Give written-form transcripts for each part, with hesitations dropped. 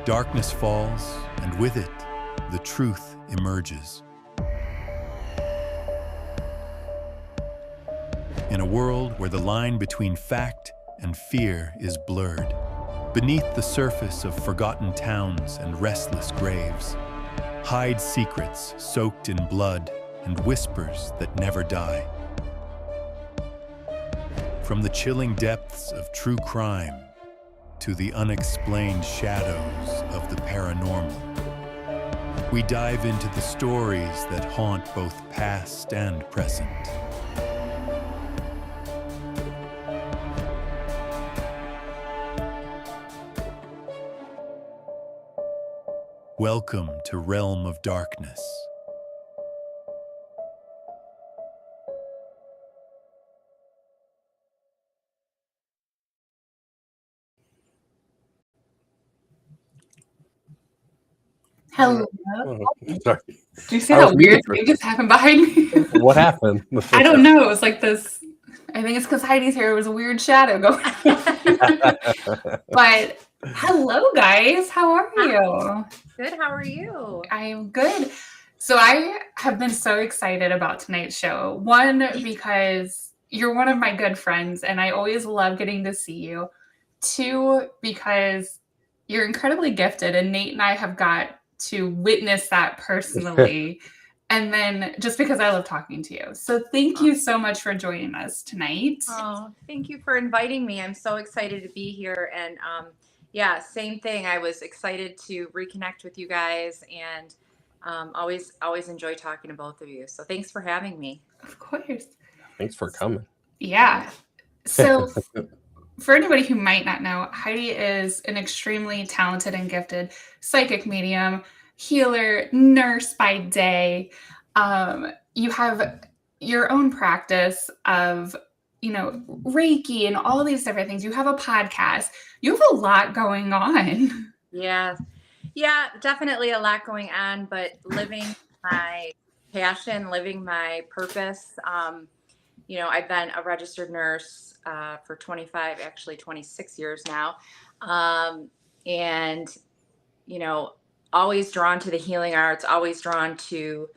Darkness falls, and with it, the truth emerges. In a world where the line between fact and fear is blurred, beneath the surface of forgotten towns and restless graves, hide secrets soaked in blood and whispers that never die. From the chilling depths of true crime to the unexplained shadows of the paranormal, we dive into the stories that haunt both past and present. Welcome to Realm of Darkness. Hello. Oh, sorry. Do you see I how was weird muted thing just happened behind me? What happened? I don't know. It was like this. I think it's because Heidi's here. It was a weird shadow going on. But hello, guys. How are you? Good. How are you? I'm good. So I have been so excited about tonight's show. One, because you're one of my good friends, and I always love getting to see you. Two, because you're incredibly gifted, and Nate and I have got to witness that personally. And then just because I love talking to you. So thank you so much for joining us tonight. Oh, thank you for inviting me. I'm so excited to be here. And yeah, same thing. I was excited to reconnect with you guys, and always enjoy talking to both of you. So thanks for having me. Of course. Thanks for coming. Yeah. So for anybody who might not know, Heidi is an extremely talented and gifted psychic medium, healer, nurse by day. You have your own practice of, Reiki and all these different things. You have a podcast. You have a lot going on. Yeah, definitely a lot going on, but living my passion, living my purpose. I've been a registered nurse for 26 years now. And, always drawn to the healing arts, always drawn to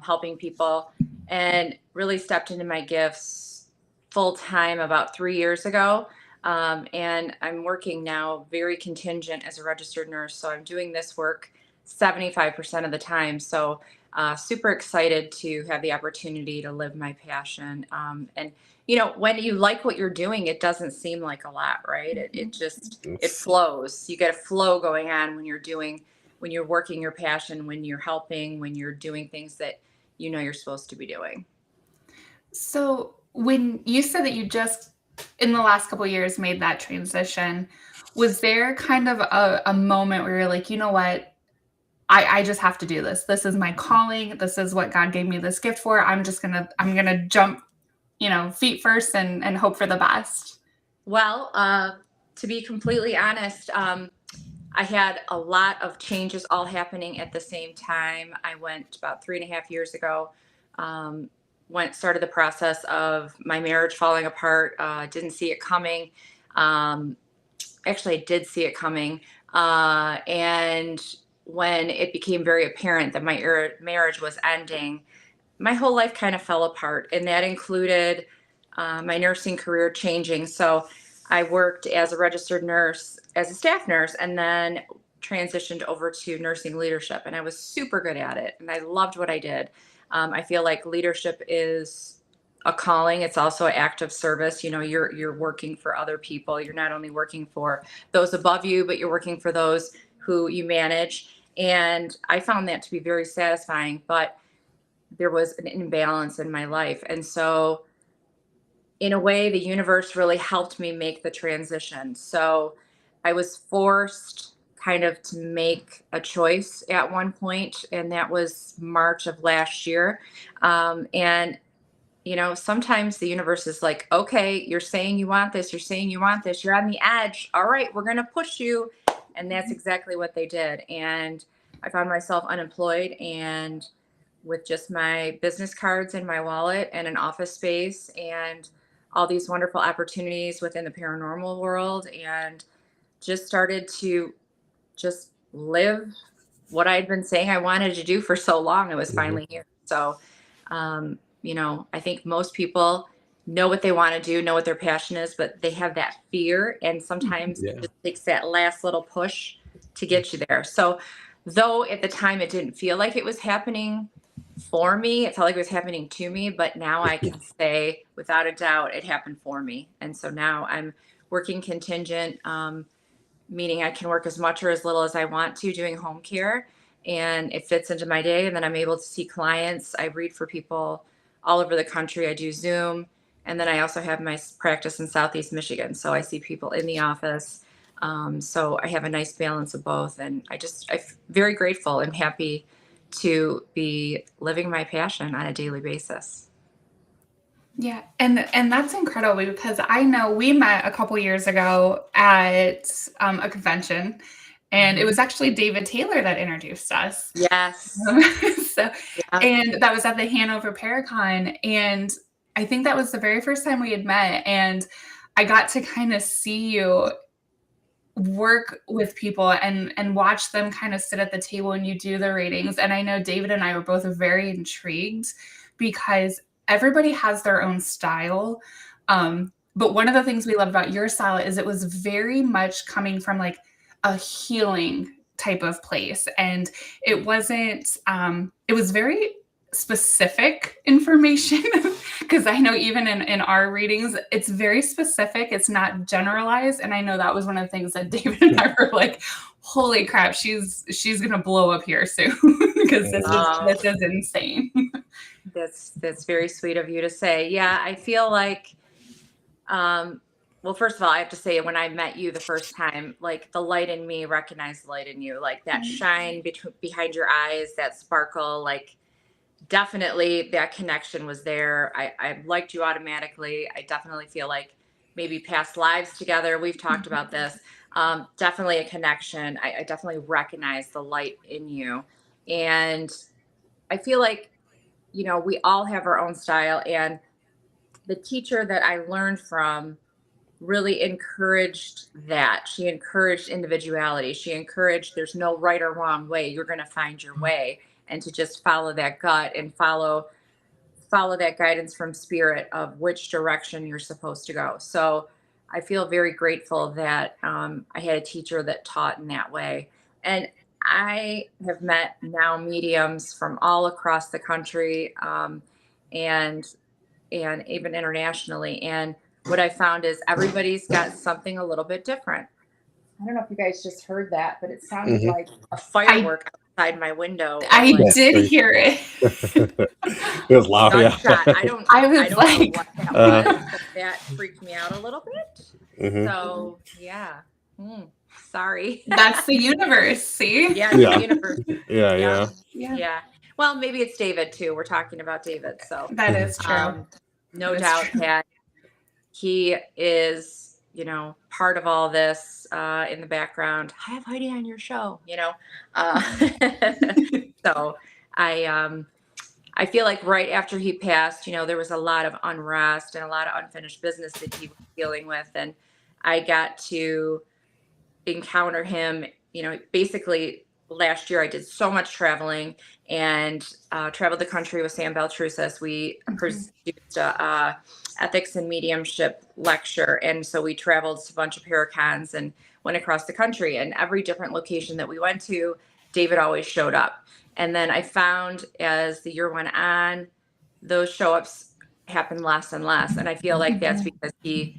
helping people, and really stepped into my gifts full time about 3 years ago. And I'm working now very contingent as a registered nurse. So I'm doing this work 75% of the time. So super excited to have the opportunity to live my passion. And when you like what you're doing, it doesn't seem like a lot, right? It flows. You get a flow going on when you're working your passion, when you're helping, when you're doing things that you're supposed to be doing. So when you said that you just in the last couple of years made that transition, was there kind of a moment where you're like, you know what? I just have to do this. This is my calling. This is what God gave me this gift for. I'm gonna jump, feet first and hope for the best. Well, to be completely honest, I had a lot of changes all happening at the same time. I went about 3.5 years ago, started the process of my marriage falling apart. Didn't see it coming. Actually, I did see it coming. And when it became very apparent that my marriage was ending, my whole life kind of fell apart. And that included my nursing career changing. So I worked as a registered nurse, as a staff nurse, and then transitioned over to nursing leadership. And I was super good at it. And I loved what I did. I feel like leadership is a calling. It's also an act of service. You're working for other people. You're not only working for those above you, but you're working for those who you manage. And I found that to be very satisfying, but there was an imbalance in my life. And so in a way, the universe really helped me make the transition. So I was forced kind of to make a choice at one point, and that was March of last year. And sometimes the universe is like, okay, you're saying you want this, you're on the edge. All right, we're going to push you. And that's exactly what they did. And I found myself unemployed and with just my business cards in my wallet and an office space and all these wonderful opportunities within the paranormal world, and just started to just live what I'd been saying I wanted to do for so long. It was Mhm. finally here. So, you know, I think most people know what they want to do, know what their passion is, but they have that fear. And sometimes Yeah. it just takes that last little push to get you there. So, though at the time it didn't feel like it was happening for me, it felt like it was happening to me. But now I can say without a doubt it happened for me. And so now I'm working contingent, meaning I can work as much or as little as I want to doing home care, and it fits into my day. And then I'm able to see clients. I read for people all over the country. I do Zoom. And then I also have my practice in Southeast Michigan. So I see people in the office. So I have a nice balance of both. And I'm very grateful and happy to be living my passion on a daily basis. Yeah, and that's incredible because I know we met a couple years ago at a convention, and it was actually David Taylor that introduced us. Yes. So, Yeah. and that was at the Hanover Paracon, and I think that was the very first time we had met, and I got to kind of see you work with people and watch them kind of sit at the table and you do the readings. And I know David and I were both very intrigued because everybody has their own style. But one of the things we love about your style is it was very much coming from like a healing type of place. And it wasn't, it was very specific information because I know even in our readings, it's very specific. It's not generalized. And I know that was one of the things that David and I were like, holy crap, she's going to blow up here soon because this is insane. That's very sweet of you to say. Yeah, I feel like, well, first of all, I have to say when I met you the first time, like the light in me recognized the light in you, like that shine behind your eyes, that sparkle, like definitely that connection was there. I liked you automatically. I definitely feel like maybe past lives together. We've talked about this. Definitely a connection. I definitely recognize the light in you. And I feel like, you know, we all have our own style. And the teacher that I learned from really encouraged that. She encouraged individuality. She encouraged there's no right or wrong way. You're going to find your way, and to just follow that gut and follow that guidance from spirit of which direction you're supposed to go. So I feel very grateful that I had a teacher that taught in that way. And I have met now mediums from all across the country, and even internationally. And what I found is everybody's got something a little bit different. I don't know if you guys just heard that, but it sounded like a firework outside my window. I like, did hear it. It was loud. gunshot. Yeah. I don't like, know what that was, but that freaked me out a little bit. Mhm. So yeah. Sorry. That's the universe. See? Yeah, Yeah. the universe. Yeah. Yeah. Well, maybe it's David too. We're talking about David. So That is true. no That is doubt true. that he is, you know, part of all this in the background. I have Heidi on your show, you know. So I feel like right after he passed, you know, there was a lot of unrest and a lot of unfinished business that he was dealing with. And I got to encounter him, you know, basically last year I did so much traveling and traveled the country with Sam Beltrusis. We produced a ethics and mediumship lecture. And so we traveled to a bunch of paracons and went across the country, and every different location that we went to, David always showed up. And then I found as the year went on, those show ups happened less and less. And I feel like that's because he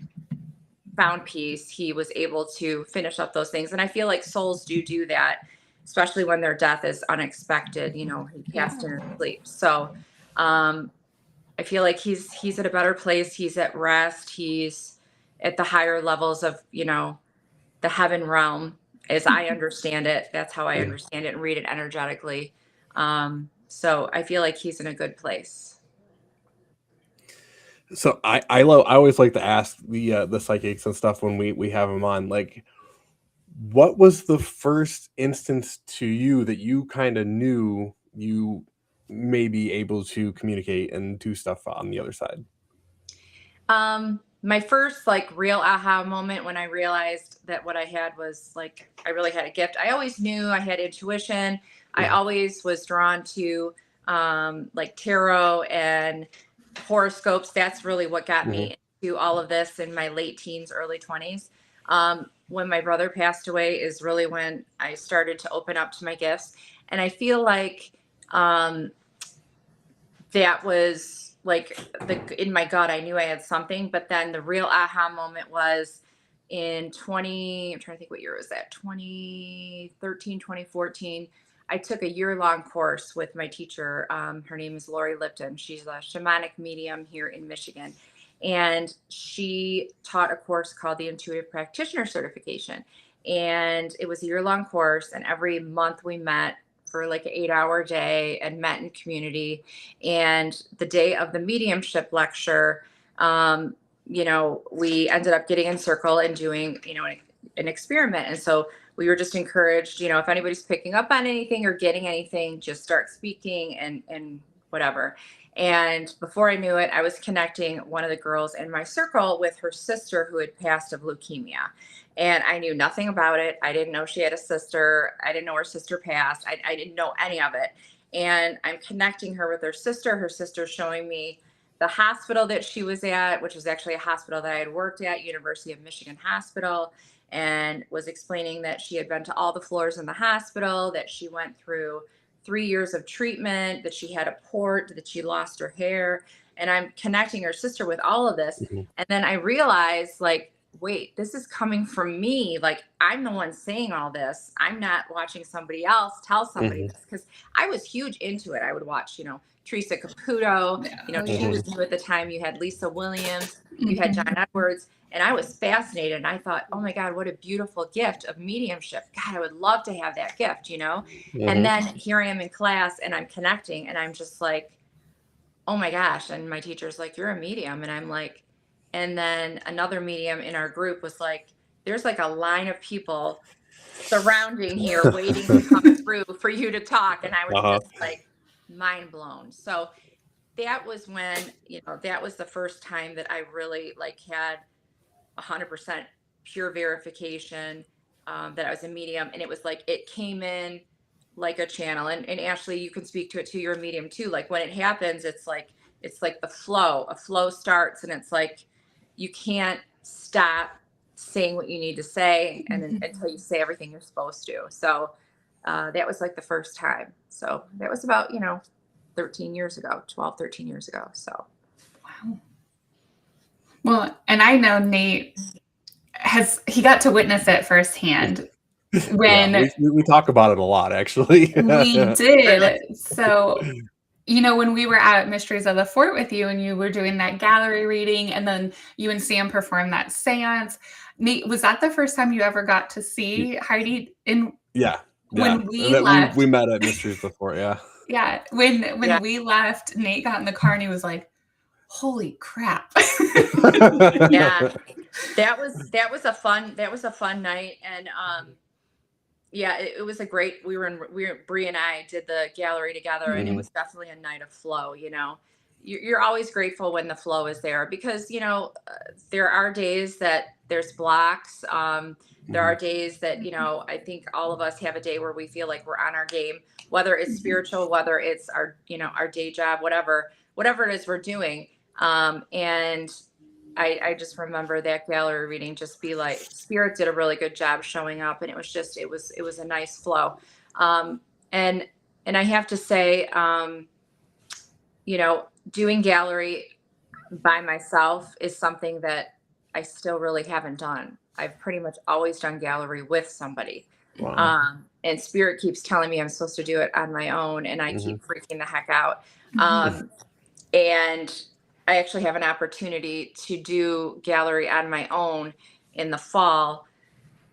found peace. He was able to finish up those things. And I feel like souls do that, especially when their death is unexpected. You know, he passed in his sleep. So I feel like he's at a better place. He's at rest. He's at the higher levels of, you know, the heaven realm, as I understand it. That's how I understand it and read it energetically. So I feel like he's in a good place. So I always like to ask the psychics and stuff when we have them on, like, what was the first instance to you that you kind of knew you may be able to communicate and do stuff on the other side? my first like real aha moment when I realized that what I had was like, I really had a gift. I always knew I had intuition. I always was drawn to like tarot and horoscopes. That's really what got me into all of this in my late teens, early 20s. When my brother passed away is really when I started to open up to my gifts. And I feel like that was like in my gut, I knew I had something, but then the real aha moment was in I'm trying to think what year was that? 2013, 2014. I took a year-long course with my teacher. Her name is Lori Lipton. She's a shamanic medium here in Michigan. And she taught a course called the Intuitive Practitioner Certification. And it was a year-long course. And every month we met for like an 8-hour day and met in community. And the day of the mediumship lecture, we ended up getting in circle and doing, an experiment. And so we were just encouraged, if anybody's picking up on anything or getting anything, just start speaking and whatever. And before I knew it, I was connecting one of the girls in my circle with her sister who had passed of leukemia. And I knew nothing about it. I didn't know she had a sister. I didn't know her sister passed. I didn't know any of it. And I'm connecting her with her sister. Her sister's showing me the hospital that she was at, which was actually a hospital that I had worked at, University of Michigan Hospital, and was explaining that she had been to all the floors in the hospital, that she went through 3 years of treatment, that she had a port, that she lost her hair. And I'm connecting her sister with all of this. And then I realized, like, wait, this is coming from me. Like, I'm the one saying all this. I'm not watching somebody else tell somebody this, because I was huge into it. I would watch, Teresa Caputo, she was new at the time. You had Lisa Williams, you had John Edwards, and I was fascinated. And I thought, oh my God, what a beautiful gift of mediumship. God, I would love to have that gift, And then here I am in class and I'm connecting and I'm just like, oh my gosh. And my teacher's like, you're a medium. And I'm like, and then another medium in our group was like, there's like a line of people surrounding here waiting to come through for you to talk. And I was just like mind blown. So that was when, that was the first time that I really like had 100% pure verification that I was a medium. And it was like, it came in like a channel. And Ashley, you can speak to it too. You're a medium too. Like when it happens, it's like a flow starts and it's like, you can't stop saying what you need to say until you say everything you're supposed to. So that was like the first time. So that was about, 13 years ago. So. Wow. Well, and I know Nate he got to witness it firsthand when we talk about it a lot, actually. We did. So, when we were at Mysteries of the Fort with you and you were doing that gallery reading and then you and Sam performed that seance, Nate, was that the first time you ever got to see Heidi when we left? We met at Mysteries before, yeah. Yeah. When we left, Nate got in the car and he was like, holy crap. Yeah. That was a fun night. And it was a great, Bree and I did the gallery together and it was definitely a night of flow. You're always grateful when the flow is there because, there are days that there's blocks. There are days that, I think all of us have a day where we feel like we're on our game, whether it's spiritual, whether it's our, our day job, whatever it is we're doing. And I just remember that gallery reading just be like, Spirit did a really good job showing up and it was a nice flow. And I have to say, doing gallery by myself is something that I still really haven't done. I've pretty much always done gallery with somebody. Wow. And Spirit keeps telling me I'm supposed to do it on my own and I keep freaking the heck out. And I actually have an opportunity to do gallery on my own in the fall.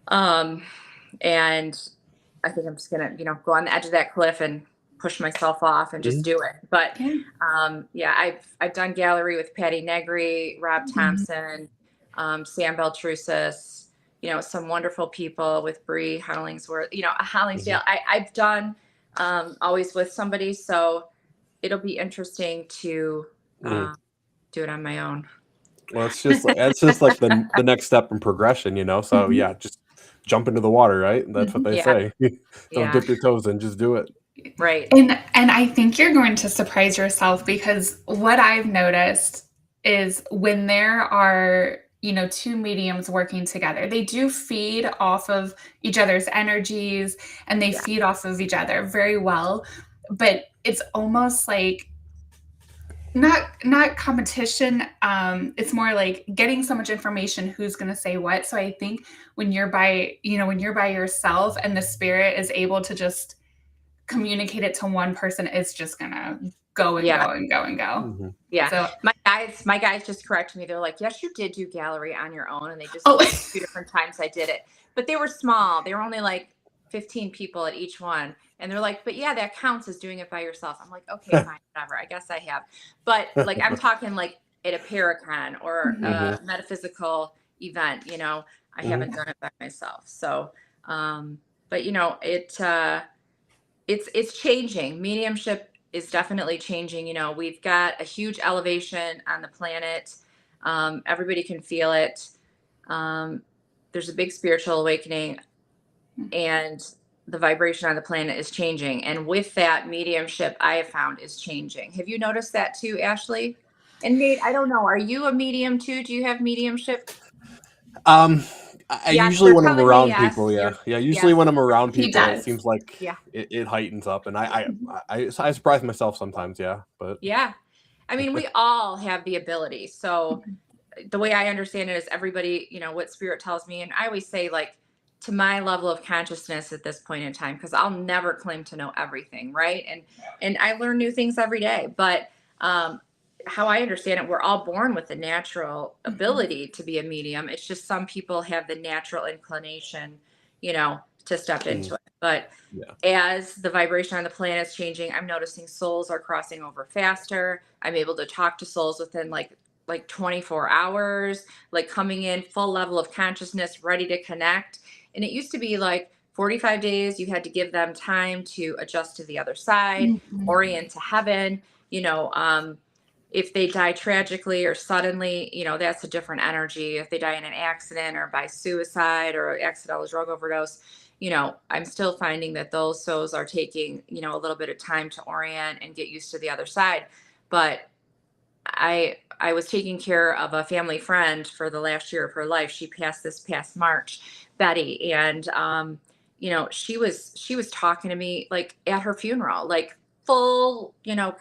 And I think I'm just going to, go on the edge of that cliff and push myself off and just do it. But I've done gallery with Patty Negri, Rob Thompson, Sam Beltrusis, some wonderful people with Bree Hollingsworth, Hollingsdale. I've done always with somebody. So it'll be interesting to do it on my own. Well, it's just like the next step in progression, you know. So Mhm. yeah, just jump into the water, right? That's what Mhm. they Yeah. say. Don't Yeah. dip your toes in, just do it. Right. And I think you're going to surprise yourself because what I've noticed is when there are, two mediums working together, they do feed off of each other's energies and they Yeah. feed off of each other very well. But it's almost like not competition. It's more like getting so much information who's going to say what. So I think when you're by yourself and the spirit is able to just communicate it to one person, it's just gonna go and Yeah. go and go and go. Mhm. Yeah. So, My guys just corrected me. They're like, yes, you did do gallery on your own. And they just oh, listed 2 different times I did it. But they were small. They were only like 15 people at each one. And they're like, but yeah, that counts as doing it by yourself. I'm like, okay, fine, whatever. I guess I have. But like, I'm talking like at a Paracon or mhm. a metaphysical event, I haven't done it by myself. So, but it's changing. Mediumship is definitely changing. We've got a huge elevation on the planet. Everybody can feel it. There's a big spiritual awakening, and the vibration on the planet is changing. And with that, mediumship, I have found, is changing. Have you noticed that too, Ashley? And Nate, I don't know. Are you a medium too? Do you have mediumship? Um, I Yes, usually you're when I'm telling me around yes. people, yeah. Usually Yes. when I'm around He people, it does. seems like Yeah. it heightens up, and I Mhm. I I surprise myself sometimes, yeah. But Yeah. I mean, we all have the ability. So the way I understand it is everybody, what spirit tells me. And I always say, like, to my level of consciousness at this point in time, because I'll never claim to know everything, right? And I learn new things every day. But how I understand it, we're all born with the natural ability to be a medium. It's just some people have the natural inclination, to step into it. But yeah. as the vibration on the planet is changing, I'm noticing souls are crossing over faster. I'm able to talk to souls within like 24 hours, like coming in full level of consciousness, ready to connect. And it used to be like 45 days, you had to give them time to adjust to the other side, Mhm. orient to heaven. If they die tragically or suddenly, that's a different energy. If they die in an accident or by suicide or accidental drug overdose, I'm still finding that those souls are taking, a little bit of time to orient and get used to the other side. But I was taking care of a family friend for the last year of her life. She passed this past March, Betty, and she was talking to me like at her funeral, like full,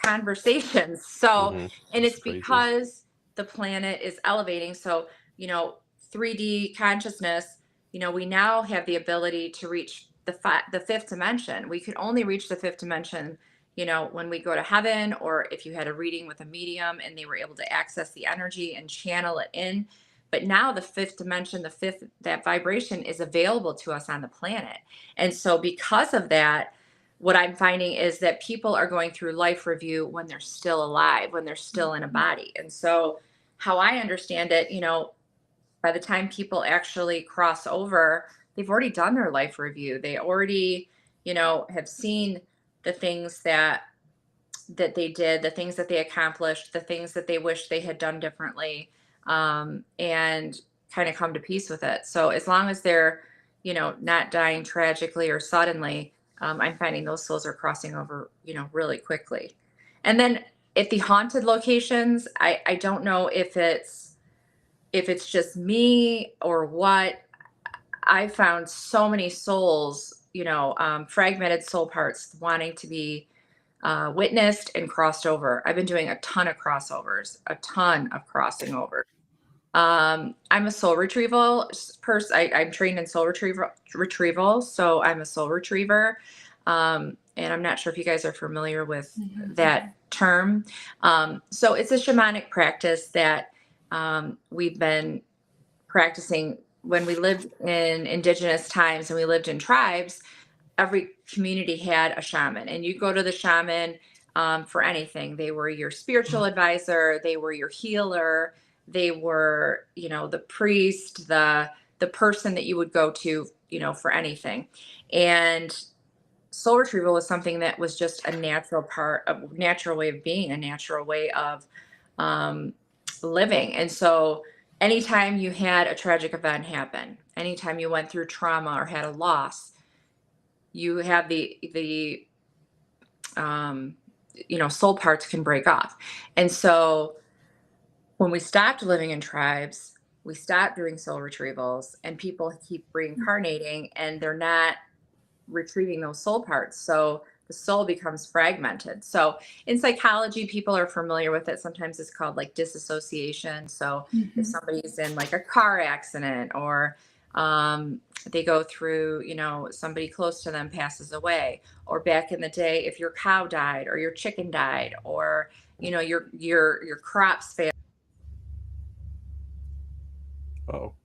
conversations. So, and That's it's crazy. because the planet is elevating. So, you know, 3D consciousness, we now have the ability to reach the fifth dimension. We could only reach the fifth dimension, when we go to heaven, or if you had a reading with a medium and they were able to access the energy and channel it in. But now the fifth dimension, that vibration is available to us on the planet. And so because of that, what I'm finding is that people are going through life review when they're still alive, when they're still in a body. And so how I understand it, by the time people actually cross over, they've already done their life review. They already, have seen the things that they did, the things that they accomplished, the things that they wish they had done differently, and kind of come to peace with it. So as long as they're, not dying tragically or suddenly, I'm finding those souls are crossing over, really quickly. And then at the haunted locations, I don't know if it's just me or what. I found so many souls, fragmented soul parts wanting to be witnessed and crossed over. I've been doing a ton of crossovers, a ton of crossing over. I'm a soul retrieval person. I'm trained in soul retrieval, so I'm a soul retriever. And I'm not sure if you guys are familiar with that term. So it's a shamanic practice that we've been practicing when we lived in indigenous times and we lived in tribes. Every community had a shaman, and you go to the shaman for anything. They were your spiritual advisor, they were your healer, they were, the priest, the person that you would go to, for anything. And soul retrieval was something that was just a natural part, a natural way of being, a natural way of living. And so anytime you had a tragic event happen, anytime you went through trauma or had a loss, you have the soul parts can break off. And so when we stopped living in tribes, we stopped doing soul retrievals, and people keep reincarnating and they're not retrieving those soul parts. So the soul becomes fragmented. So in psychology, people are familiar with it. Sometimes it's called like disassociation. So if somebody's in like a car accident, or they go through, somebody close to them passes away, or back in the day, if your cow died or your chicken died, or, your crops failed. Oh,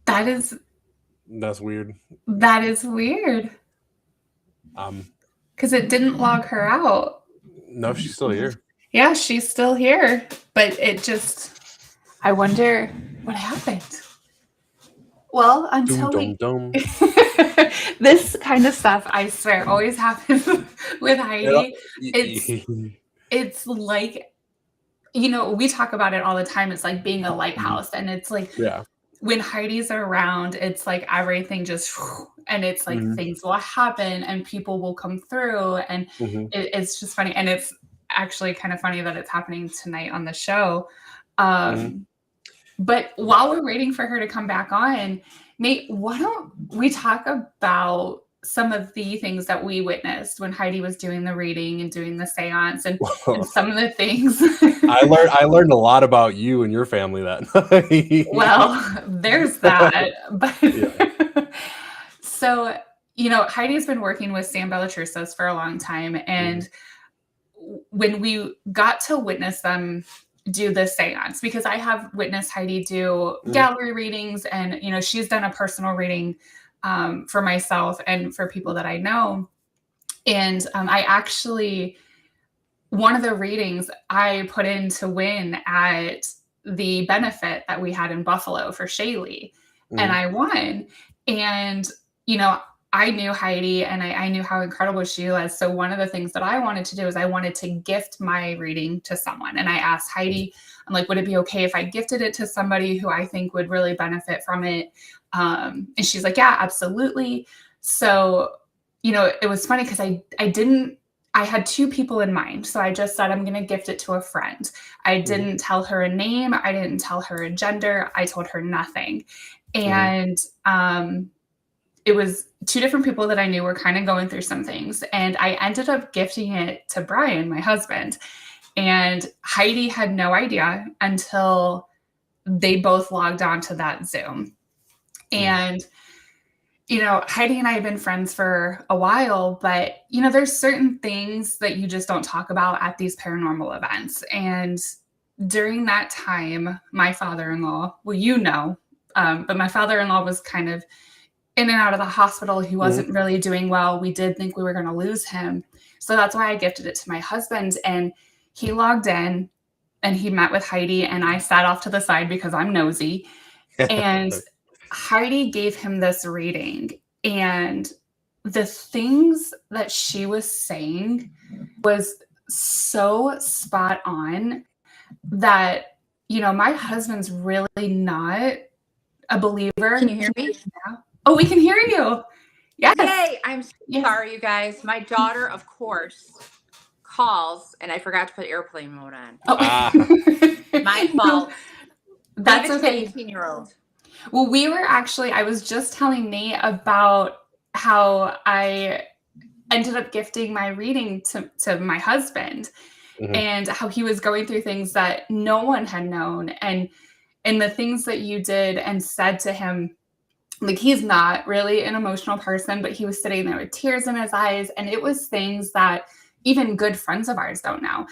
That's weird. That is weird. Because it didn't log her out. No, she's still here. Yeah, she's still here. But I wonder what happened. Well, until this kind of stuff, I swear, always happens with Heidi. It's like, we talk about it all the time. It's like being a lighthouse. And it's like, when Heidi's around, it's like everything just, and it's like things will happen and people will come through. And it's just funny. And it's actually kind of funny that it's happening tonight on the show. But while we're waiting for her to come back on, Nate, why don't we talk about some of the things that we witnessed when Heidi was doing the reading and doing the seance, and some of the things. I learned a lot about you and your family that night. Well, there's that. But so, Heidi's been working with Sam Bellatrusos for a long time. And when we got to witness them do the seance, because I have witnessed Heidi do gallery readings, and, she's done a personal reading for myself and for people that I know. And I actually, one of the readings I put in to win at the benefit that we had in Buffalo for Shaylee, and I won. And, I knew Heidi, and I knew how incredible she was. So one of the things that I wanted to do is I wanted to gift my reading to someone. And I asked Heidi, I'm like, would it be okay if I gifted it to somebody who I think would really benefit from it? And she's like, yeah, absolutely. So, it was funny because I had two people in mind. So I just said, I'm going to gift it to a friend. I didn't tell her a name. I didn't tell her a gender. I told her nothing. And, it was two different people that I knew were kind of going through some things. And I ended up gifting it to Brian, my husband. And Heidi had no idea until they both logged on to that Zoom. And, Heidi and I have been friends for a while, but, there's certain things that you just don't talk about at these paranormal events. And during that time, my father-in-law, but my father-in-law was kind of in and out of the hospital. He wasn't really doing well. We did think we were going to lose him. So that's why I gifted it to my husband. And he logged in and he met with Heidi, and I sat off to the side because I'm nosy. And Heidi gave him this reading, and the things that she was saying was so spot on that, my husband's really not a believer. Can you hear me? Oh, we can hear you. Yes. Yay. I'm sorry, you guys. My daughter, of course, calls, and I forgot to put airplane mode on. My fault. That's okay. 18-year-old. Well, I was just telling Nate about how I ended up gifting my reading to my husband, and how he was going through things that no one had known. And the things that you did and said to him, like, he's not really an emotional person, but he was sitting there with tears in his eyes. And it was things that even good friends of ours don't know.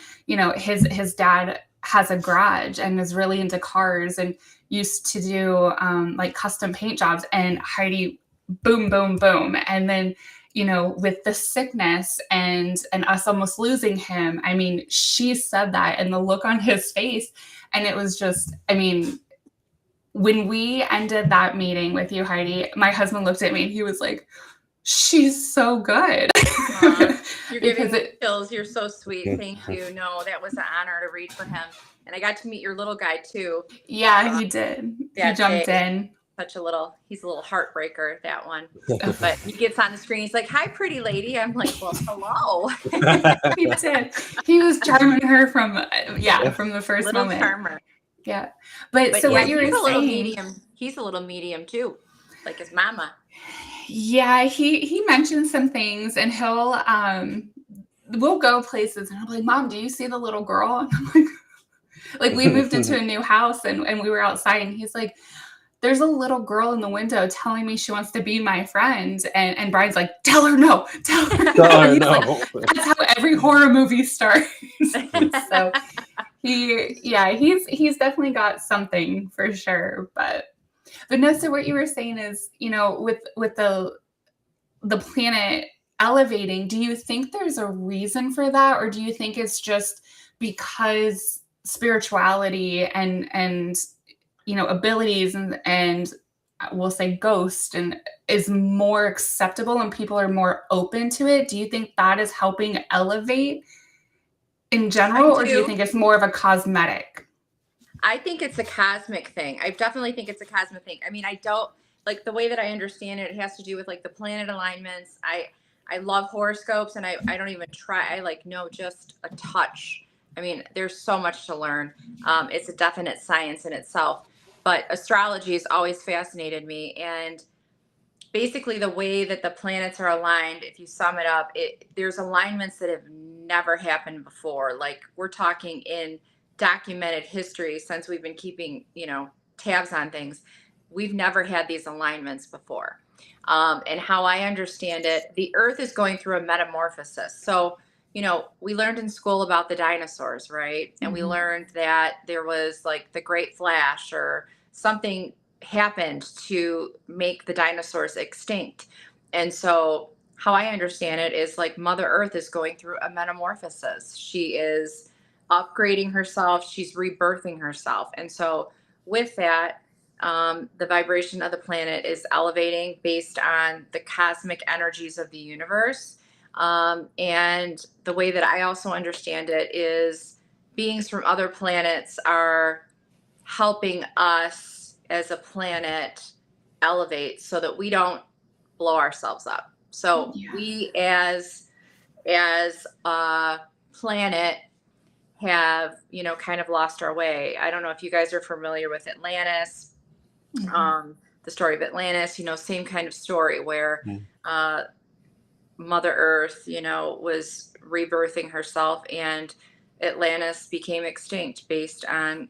His dad has a garage and is really into cars and used to do like custom paint jobs. And Heidi, boom, boom, boom. And then, with the sickness and us almost losing him, she said that, and the look on his face. And it was just, when we ended that meeting with you, Heidi, my husband looked at me and he was like, she's so good. You're giving me chills. You're so sweet. Thank you. No, that was an honor to read for him. And I got to meet your little guy too. Yeah, he did. He jumped in. He's a little heartbreaker, that one. But he gets on the screen. He's like, "Hi, pretty lady." I'm like, "Well, hello." He did. He was charming her from the first little moment. Charmer. Yeah. But so yeah, what you were saying, he's a little medium too, like his mama. Yeah, he mentioned some things, and he'll we'll go places, and I'm like, "Mom, do you see the little girl?" And I'm like we moved into a new house, and we were outside, and he's like, "There's a little girl in the window telling me she wants to be my friend," and Brian's like, "Tell her no, tell her no." Like, that's how every horror movie starts. So he's definitely got something for sure, but no. So what you were saying is, with the planet elevating, do you think there's a reason for that, or do you think it's just because spirituality and abilities and we'll say ghost and is more acceptable and people are more open to it? Do you think that is helping elevate in general, or do you think it's more of a cosmetic? I think it's a cosmic thing. I definitely think it's a cosmic thing. I mean, I don't like the way that I understand it. It has to do with like the planet alignments. I love horoscopes, and I don't even try. I know just a touch. I mean, there's so much to learn. It's a definite science in itself, but astrology has always fascinated me. And basically the way that the planets are aligned, if you sum it up, there's alignments that have never happened before. Like, we're talking in documented history, since we've been keeping, tabs on things. We've never had these alignments before. And how I understand it, the earth is going through a metamorphosis. So, we learned in school about the dinosaurs, right? And we learned that there was like the Great Flash, or something happened to make the dinosaurs extinct. And so how I understand it is like Mother Earth is going through a metamorphosis. She is upgrading herself. She's rebirthing herself. And so with that, the vibration of the planet is elevating based on the cosmic energies of the universe. And the way that I also understand it is beings from other planets are helping us as a planet elevate so that we don't blow ourselves up. So we as a planet have, kind of lost our way. I don't know if you guys are familiar with Atlantis, the story of Atlantis, same kind of story where Mother Earth, was rebirthing herself, and Atlantis became extinct based on,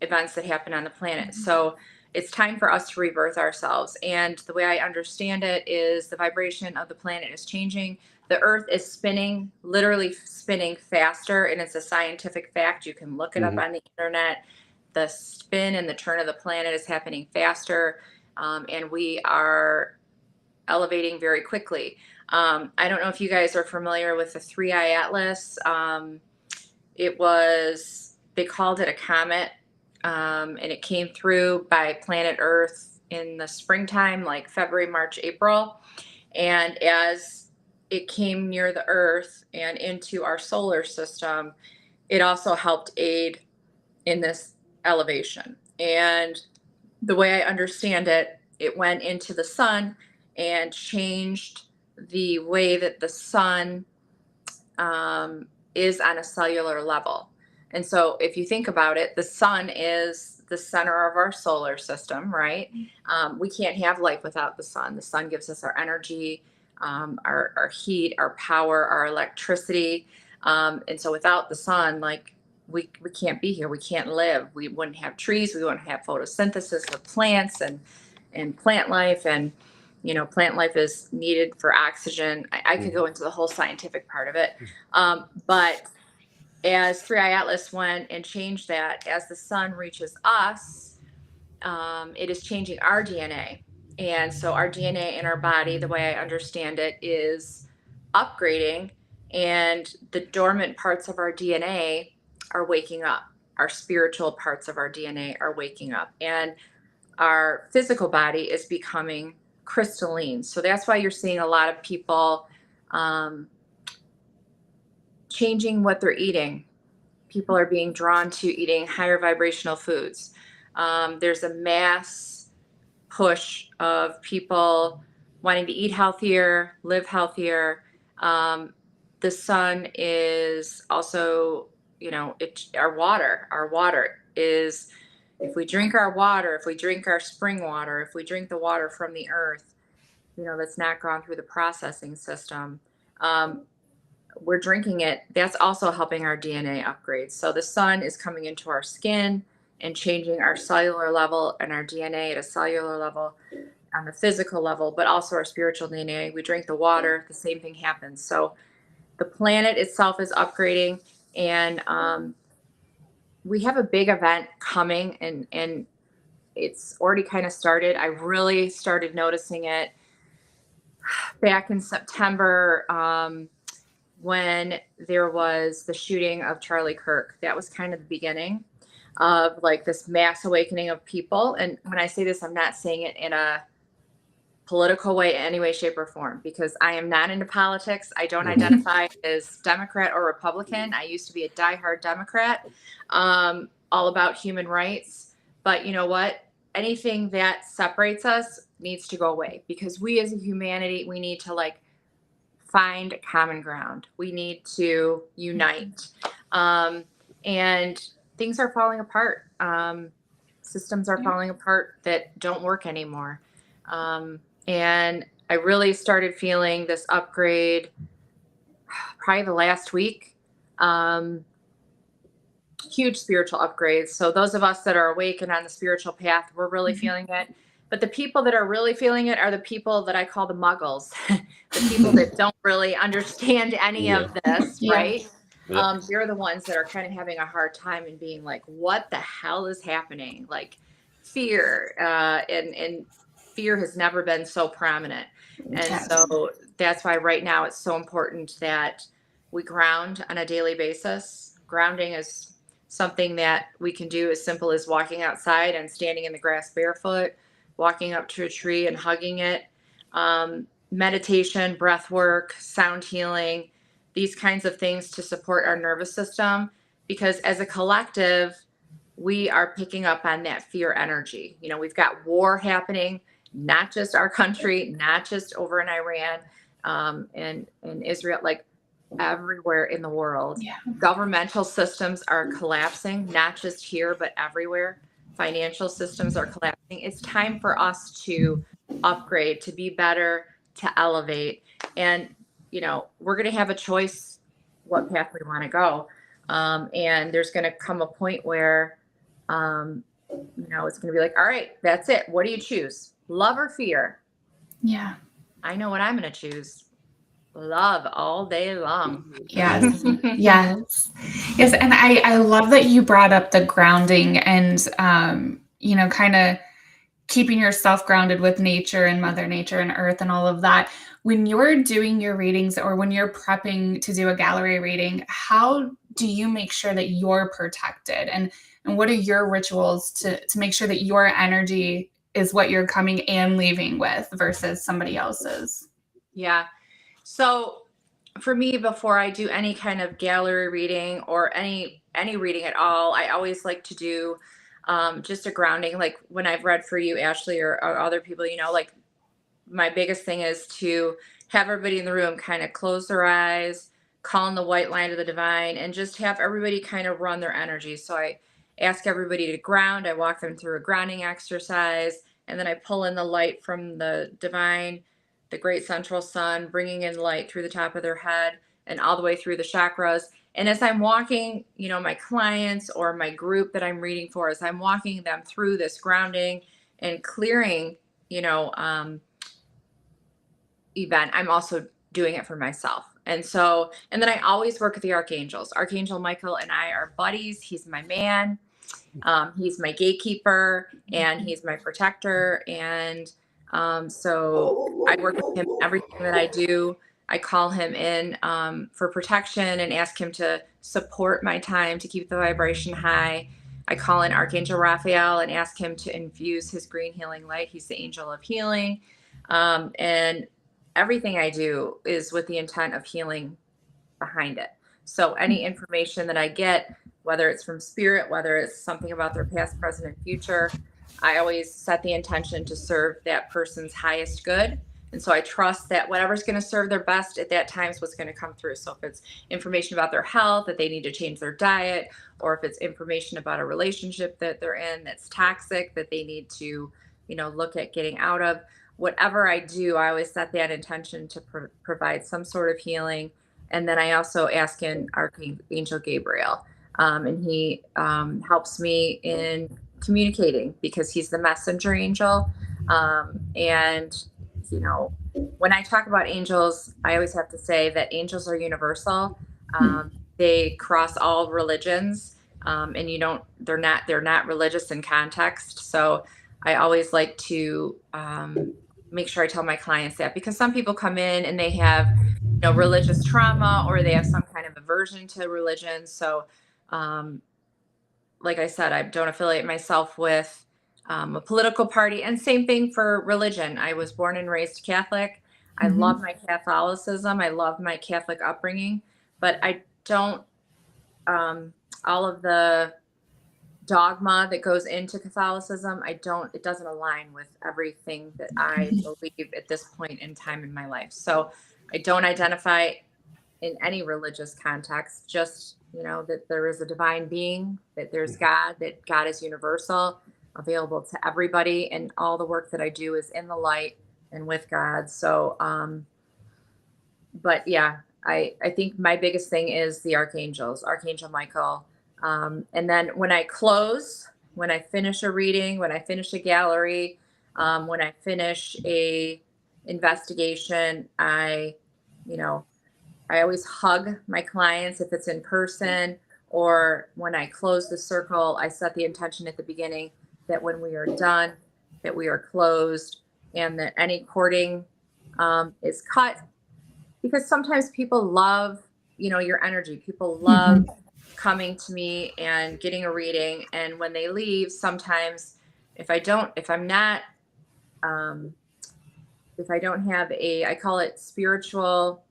events that happen on the planet. So it's time for us to rebirth ourselves. And the way I understand it is the vibration of the planet is changing. The earth is spinning, literally spinning faster. And it's a scientific fact. You can look it up on the internet. The spin and the turn of the planet is happening faster. And we are elevating very quickly. I don't know if you guys are familiar with the 3-Eye Atlas. They called it a comet. And it came through by planet Earth in the springtime, like February, March, April. And as it came near the Earth and into our solar system, it also helped aid in this elevation. And the way I understand it, it went into the sun and changed the way that the sun is on a cellular level. And so if you think about it, the sun is the center of our solar system, right? We can't have life without the sun. The sun gives us our energy, our heat, our power, our electricity. And so without the sun, we can't be here. We can't live. We wouldn't have trees. We wouldn't have photosynthesis of plants and plant life. And, plant life is needed for oxygen. I could go into the whole scientific part of it. But as 3-Eye Atlas went and changed that, as the sun reaches us, it is changing our DNA. And so our DNA in our body, the way I understand it, is upgrading, and the dormant parts of our DNA are waking up. Our spiritual parts of our DNA are waking up, and our physical body is becoming crystalline. So that's why you're seeing a lot of people changing what they're eating. people are being drawn to eating higher vibrational foods. There's a mass push of people wanting to eat healthier, live healthier. The sun is also, our water is, if we drink our water, if we drink our spring water, if we drink the water from the earth, that's not gone through the processing system, we're drinking it. That's also helping our DNA upgrade. So the sun is coming into our skin and changing our cellular level and our DNA at a cellular level, on the physical level, but also our spiritual DNA. We drink the water, the same thing happens. So the planet itself is upgrading, and we have a big event coming, and it's already kind of started. I really started noticing it back in September, when there was the shooting of Charlie Kirk. That was kind of the beginning of like this mass awakening of people. And when I say this, I'm not saying it in a political way, any way, shape, or form, because I am not into politics. I don't identify as Democrat or Republican. I used to be a diehard Democrat, all about human rights. But you know what? Anything that separates us needs to go away, because we as a humanity, we need to find common ground. We need to unite. And things are falling apart. Systems are falling apart that don't work anymore. And I really started feeling this upgrade probably the last week. Huge spiritual upgrades. So those of us that are awake and on the spiritual path, we're really feeling it. But the people that are really feeling it are the people that I call the muggles, the people that don't really understand any of this, right? Yeah. They're the ones that are kind of having a hard time and being like, what the hell is happening? Like fear, and fear has never been so prominent. And so that's why right now it's so important that we ground on a daily basis. Grounding is something that we can do as simple as walking outside and standing in the grass barefoot, walking up to a tree and hugging it, meditation, breath work, sound healing, these kinds of things to support our nervous system. Because as a collective, we are picking up on that fear energy. We've got war happening, not just our country, not just over in Iran, and Israel, like everywhere in the world. Yeah. Governmental systems are collapsing, not just here, but everywhere. Financial systems are collapsing. It's time for us to upgrade, to be better, to elevate. And, we're going to have a choice what path we want to go. And there's going to come a point where, it's going to be like, all right, that's it. What do you choose? Love or fear? Yeah. I know what I'm going to choose. Love all day long. Yes. Yes. Yes. And I love that you brought up the grounding and, kind of keeping yourself grounded with nature and Mother Nature and Earth and all of that. When you're doing your readings or when you're prepping to do a gallery reading, how do you make sure that you're protected? And what are your rituals to make sure that your energy is what you're coming and leaving with versus somebody else's? Yeah. So for me, before I do any kind of gallery reading or any reading at all, I always like to do just a grounding. Like when I've read for you, Ashley, or other people, my biggest thing is to have everybody in the room kind of close their eyes, call in the white light of the divine, and just have everybody kind of run their energy. So I ask everybody to ground. I walk them through a grounding exercise, and then I pull in the light from the divine, the great central sun, bringing in light through the top of their head and all the way through the chakras. And as I'm walking, my clients or my group that I'm reading for, as I'm walking them through this grounding and clearing, event, I'm also doing it for myself. And then I always work with the archangels. Archangel Michael and I are buddies. He's my man. He's my gatekeeper and he's my protector. And so I work with him in everything that I do. I call him in for protection and ask him to support my time to keep the vibration high. I call in Archangel Raphael and ask him to infuse his green healing light. He's the angel of healing. And everything I do is with the intent of healing behind it. So any information that I get whether it's from spirit, whether it's something about their past, present, and future. I always set the intention to serve that person's highest good. And so I trust that whatever's going to serve their best at that time is what's going to come through. So if it's information about their health, that they need to change their diet, or if it's information about a relationship that they're in that's toxic, that they need to, look at getting out of, whatever I do, I always set that intention to provide some sort of healing. And then I also ask in Archangel Gabriel, and he helps me in communicating because he's the messenger angel. And when I talk about angels, I always have to say that angels are universal. They cross all religions, and they're not religious in context. So I always like to make sure I tell my clients that, because some people come in and they have, religious trauma, or they have some kind of aversion to religion. So, like I said, I don't affiliate myself with a political party, and same thing for religion. I was born and raised Catholic. I love my Catholicism. I love my Catholic upbringing, but I don't, all of the dogma that goes into Catholicism, it doesn't align with everything that I believe at this point in time in my life. So I don't identify in any religious context, just, that there is a divine being, that there's God, that God is universal, available to everybody. And all the work that I do is in the light and with God. So, but yeah, I think my biggest thing is the archangels, Archangel Michael. And then when I finish a reading, when I finish a gallery, when I finish a investigation, I always hug my clients if it's in person, or when I close the circle, I set the intention at the beginning that when we are done, that we are closed, and that any courting is cut, because sometimes people love, your energy. People love coming to me and getting a reading. And when they leave, sometimes if I don't have I call it spiritual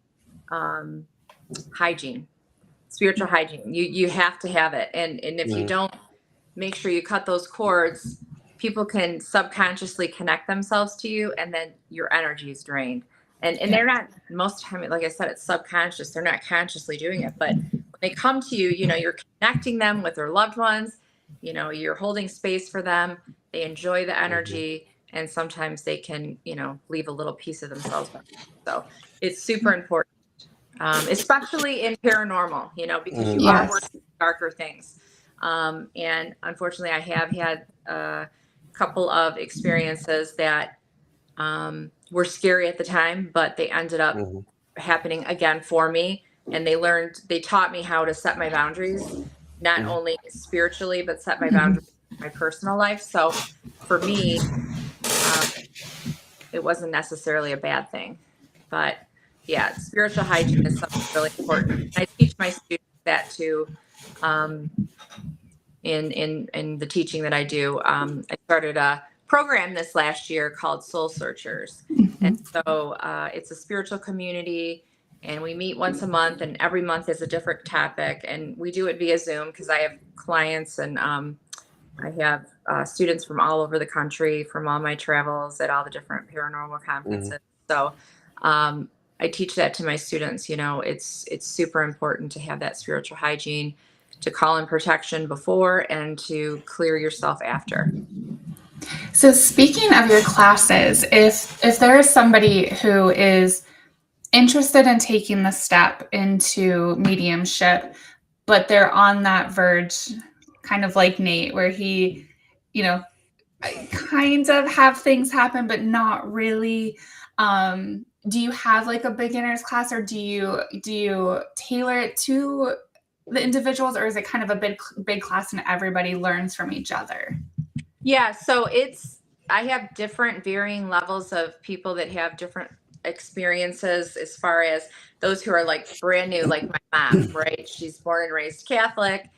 hygiene. Spiritual hygiene. You have to have it. And if you don't make sure you cut those cords, people can subconsciously connect themselves to you, and then your energy is drained. And they're not, most of the time, like I said, it's subconscious. They're not consciously doing it. But when they come to you, you're connecting them with their loved ones. You're holding space for them. They enjoy the energy. And sometimes they can, leave a little piece of themselves back. So it's super important, especially in paranormal, because you are working with darker things. And unfortunately, I have had a couple of experiences that were scary at the time, but they ended up happening again for me. And they taught me how to set my boundaries, not only spiritually, but set my boundaries in my personal life. So for me, it wasn't necessarily a bad thing. But yeah, spiritual hygiene is something really important. I teach my students that too. In the teaching that I do, I started a program this last year called Soul Searchers. And so it's a spiritual community, and we meet once a month, and every month is a different topic. And we do it via Zoom because I have clients, and I have students from all over the country, from all my travels at all the different paranormal conferences. So I teach that to my students. It's super important to have that spiritual hygiene, to call in protection before and to clear yourself after. So speaking of your classes, if there is somebody who is interested in taking the step into mediumship, but they're on that verge, kind of like Nate, where he, kind of have things happen, but not really. Do you have like a beginner's class, or do you tailor it to the individuals, or is it kind of a big class and everybody learns from each other? Yeah, so I have different varying levels of people that have different experiences, as far as those who are like brand new, like my mom, right? She's born and raised Catholic.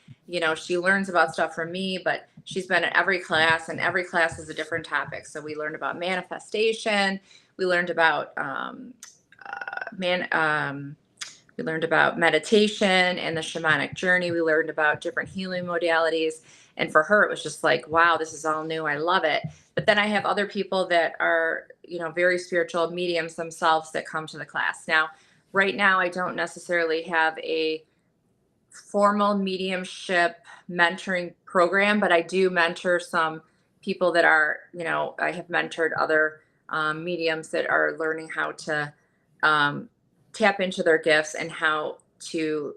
She learns about stuff from me, but she's been at every class, and every class is a different topic. So we learned about manifestation. We learned about We learned about meditation and the shamanic journey. We learned about different healing modalities. And for her, it was just like, wow, this is all new. I love it. But then I have other people that are, very spiritual mediums themselves that come to the class. Now, right now, I don't necessarily have a formal mediumship mentoring program, but I do mentor some people that are, I have mentored other mediums that are learning how to tap into their gifts and how to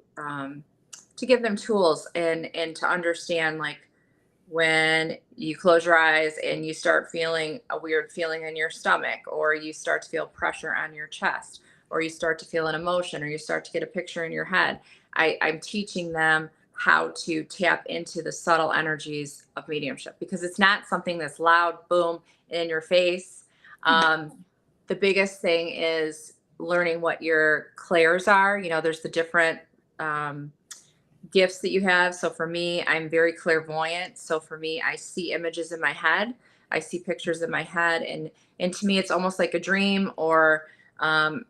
give them tools and to understand, like, when you close your eyes and you start feeling a weird feeling in your stomach, or you start to feel pressure on your chest, or you start to feel an emotion, or you start to get a picture in your head. I'm teaching them how to tap into the subtle energies of mediumship, because it's not something that's loud, boom, in your face. The biggest thing is learning what your clairs are. There's the different gifts that you have. So for me, I'm very clairvoyant. So for me, I see images in my head. I see pictures in my head. And to me, it's almost like a dream, or, I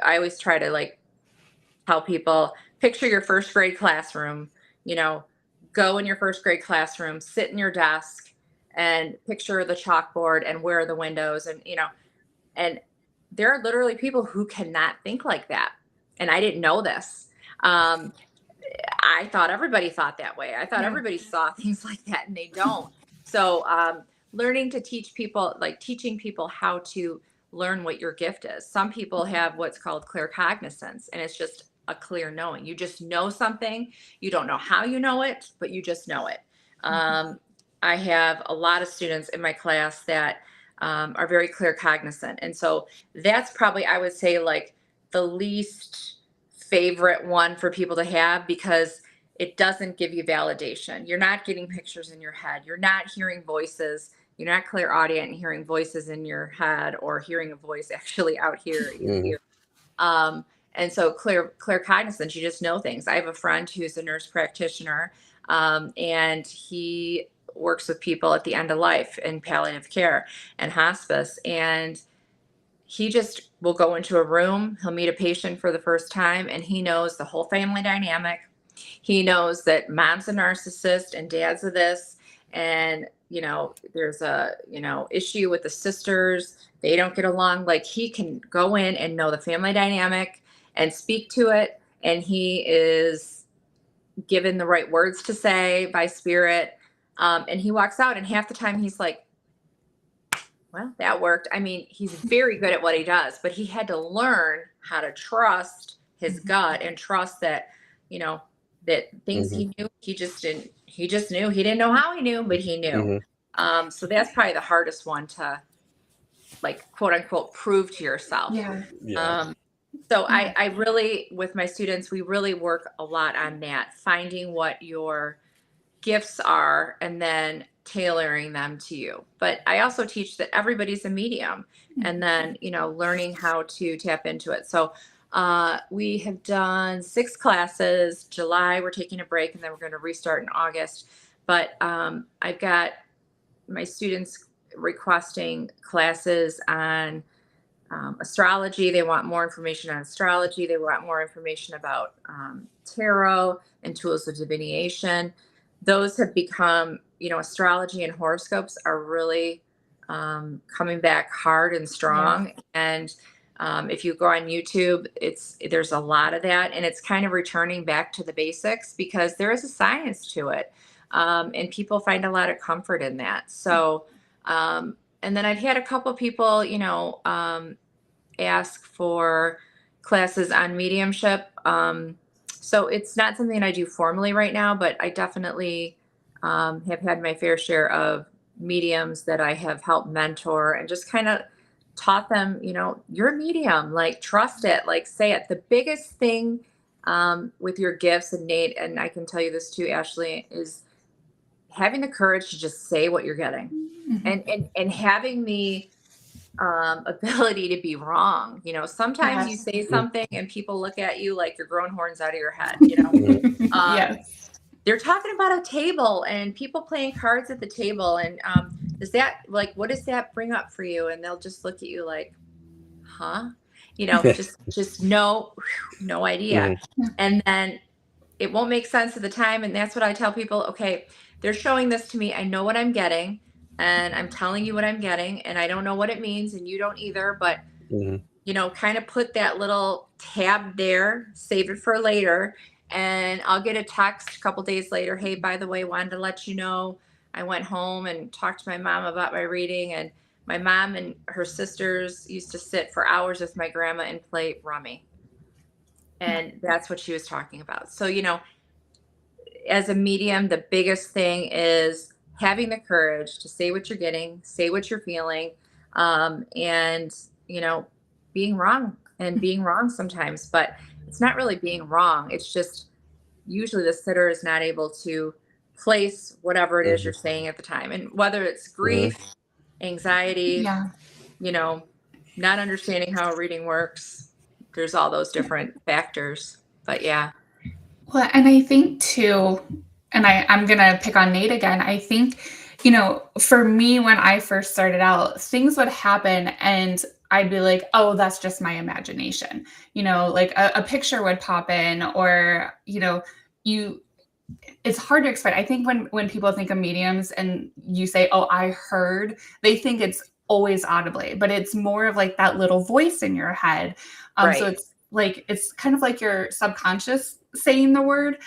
always try to, like, tell people, picture your first grade classroom, go in your first grade classroom, sit in your desk and picture the chalkboard and where are the windows, and there are literally people who cannot think like that. And I didn't know this. I thought everybody thought that way. I thought everybody saw things like that, and they don't. So learning to teach people, like teaching people how to learn what your gift is. Some people have what's called claircognizance, and it's just a clear knowing. You just know something. You don't know how you know it, but you just know it. I have a lot of students in my class that are very claircognizant. And so that's probably, I would say, like, the least favorite one for people to have, because it doesn't give you validation. You're not getting pictures in your head. You're not hearing voices. You're not clairaudient and hearing voices in your head, or hearing a voice actually out here in your ear. And so claircognizance, you just know things. I have a friend who's a nurse practitioner, and he works with people at the end of life in palliative care and hospice. And he just will go into a room, he'll meet a patient for the first time, and he knows the whole family dynamic. He knows that mom's a narcissist and dad's a this, and there's a issue with the sisters, they don't get along. Like, he can go in and know the family dynamic and speak to it, and he is given the right words to say by spirit, and he walks out, and half the time he's like, well, that worked. I mean, he's very good at what he does, but he had to learn how to trust his gut and trust that, that things he knew, he just knew. He didn't know how he knew, but he knew. So that's probably the hardest one to, like, quote unquote, prove to yourself. So I really, with my students, we really work a lot on that, finding what your gifts are and then tailoring them to you. But I also teach that everybody's a medium, and then, learning how to tap into it. So we have done 6 classes. July, we're taking a break, and then we're going to restart in August. But I've got my students requesting classes on astrology. They want more information on astrology. They want more information about tarot and tools of divination. Those have become, astrology and horoscopes are really coming back hard and strong. And if you go on YouTube, there's a lot of that, and it's kind of returning back to the basics, because there is a science to it, and people find a lot of comfort in that. So, and then I've had a couple people, ask for classes on mediumship. So it's not something I do formally right now, but I definitely have had my fair share of mediums that I have helped mentor, and just kind of taught them, you're a medium, like, trust it, like, say it. The biggest thing with your gifts, and Nate, and I can tell you this too, Ashley, is having the courage to just say what you're getting, and having the ability to be wrong. Sometimes you say something and people look at you like you're growing horns out of your head. They're talking about a table and people playing cards at the table, and is that, like, what does that bring up for you? And they'll just look at you like, huh? just no idea. And then it won't make sense at the time. And that's what I tell people. Okay, they're showing this to me. I know what I'm getting, and I'm telling you what I'm getting, and I don't know what it means, and you don't either, but kind of put that little tab there, save it for later. And I'll get a text a couple days later. Hey, by the way, wanted to let you know, I went home and talked to my mom about my reading, and my mom and her sisters used to sit for hours with my grandma and play rummy. And that's what she was talking about. So, as a medium, the biggest thing is having the courage to say what you're getting, say what you're feeling, and, being wrong sometimes, but it's not really being wrong. It's just usually the sitter is not able to place whatever it is you're saying at the time. And whether it's grief, anxiety, not understanding how a reading works, there's all those different factors. But yeah. Well, and I think too, and I'm going to pick on Nate again. I think, for me, when I first started out, things would happen and I'd be like, oh, that's just my imagination. Like a picture would pop in, or, it's hard to explain. I think when people think of mediums and you say, oh, I heard, they think it's always audibly, but it's more of like that little voice in your head. Right. So it's kind of like your subconscious saying the word.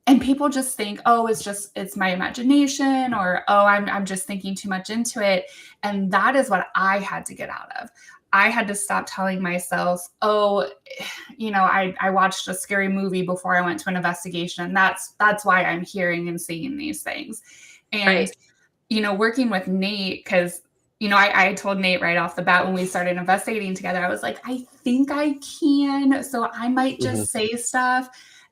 And people just think, oh, it's my imagination, or, oh, I'm just thinking too much into it. And that is what I had to get out of. I had to stop telling myself, oh, I watched a scary movie before I went to an investigation. And that's why I'm hearing and seeing these things. And, working with Nate, because, I told Nate right off the bat when we started investigating together, I was like, I think I can. So I might just say stuff.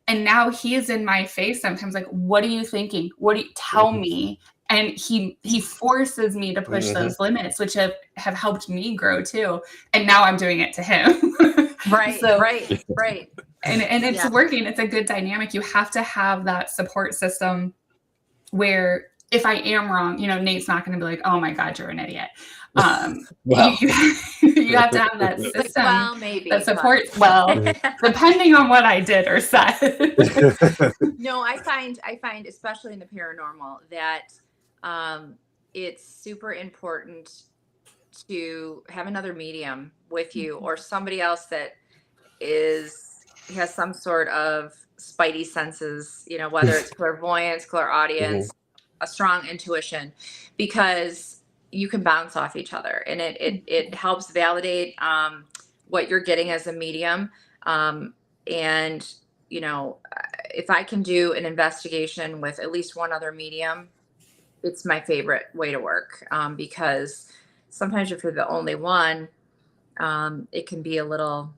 And now he is in my face sometimes like, what are you thinking? What do you tell me? And he forces me to push those limits, which have helped me grow too. And now I'm doing it to him. Right. And it's working. It's a good dynamic. You have to have that support system where if I am wrong, Nate's not going to be like, oh my God, you're an idiot. Wow. You have to have that system well, maybe, that supports, depending on what I did or said. No, I find, especially in the paranormal, that it's super important to have another medium with you, or somebody else that has some sort of spidey senses, whether it's clairvoyance, clairaudience, a strong intuition, because you can bounce off each other, and it helps validate what you're getting as a medium. And if I can do an investigation with at least one other medium, it's my favorite way to work, because sometimes if you're the only one, it can be a little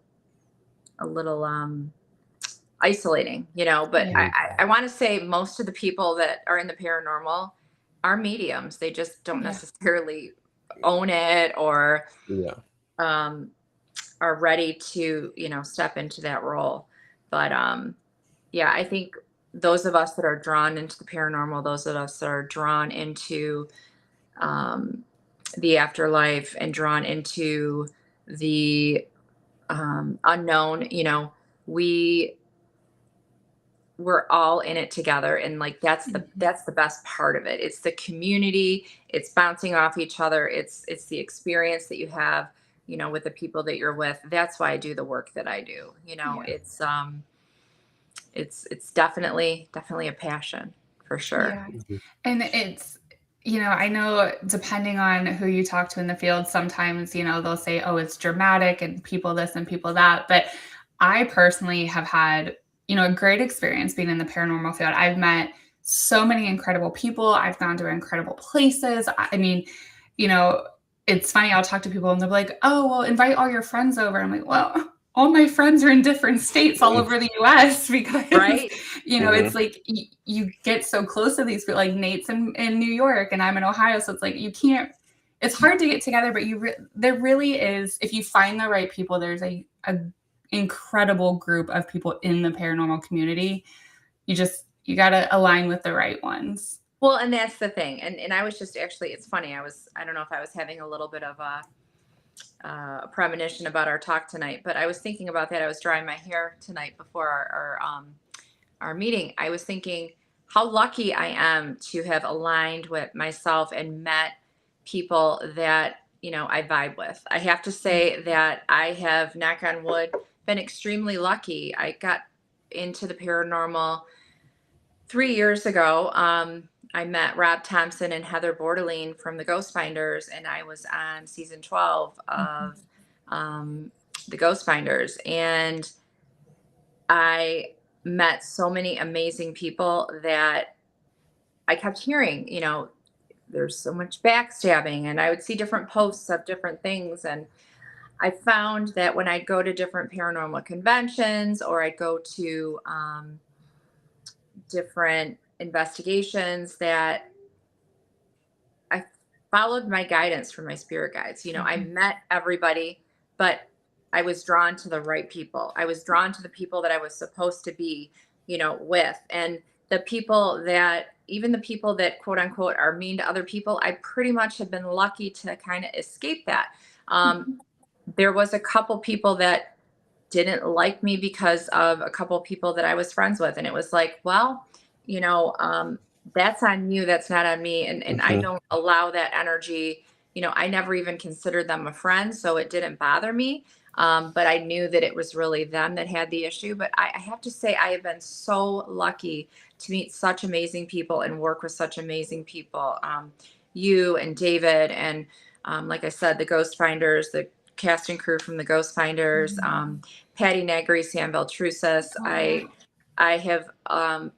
isolating, but I want to say most of the people that are in the paranormal are mediums. They just don't necessarily own it, or are ready to, step into that role. But I think those of us that are drawn into the paranormal, those of us that are drawn into the afterlife and drawn into the unknown, we're all in it together, and like that's the best part of it. It's the community, it's bouncing off each other, it's the experience that you have, with the people that you're with. That's why I do the work that I do. It's definitely a passion, for sure. And it's, I know depending on who you talk to in the field, sometimes, they'll say, oh, it's dramatic and people this and people that. But I personally have had, a great experience being in the paranormal field. I've met so many incredible people. I've gone to incredible places. I mean, it's funny. I'll talk to people and they're like, oh, well, invite all your friends over. I'm like, well, all my friends are in different states all over the US, because, it's like you get so close to these people. Like Nate's in New York and I'm in Ohio. So it's like, it's hard to get together, but there really is, if you find the right people, there's a incredible group of people in the paranormal community. You got to align with the right ones. Well, and that's the thing. And I was just actually, it's funny. I don't know if I was having a little bit of a premonition about our talk tonight, but I was thinking about that. I was drying my hair tonight before our meeting. I was thinking how lucky I am to have aligned with myself and met people that, I vibe with. I have to say that I have, knock on wood, been extremely lucky. I got into the paranormal 3 years ago. I met Rob Thompson and Heather Bordelin from the Ghost Finders, and I was on season 12 of the Ghost Finders. And I met so many amazing people that I kept hearing, there's so much backstabbing, and I would see different posts of different things. And I found that when I'd go to different paranormal conventions, or I'd go to different investigations, that I followed my guidance from my spirit guides. I met everybody, but I was drawn to the right people. I was drawn to the people that I was supposed to be, with. And the people that, even the people that quote unquote are mean to other people, I pretty much have been lucky to kind of escape that. There was a couple people that didn't like me because of a couple people that I was friends with. And it was like, well, that's on you. That's not on me. And I don't allow that energy. I never even considered them a friend, so it didn't bother me. But I knew that it was really them that had the issue. But I have to say, I have been so lucky to meet such amazing people and work with such amazing people. You and David, and like I said, the Ghost Finders, the cast and crew from the Ghost Finders, Patty Negri, Sam Beltrusis. I have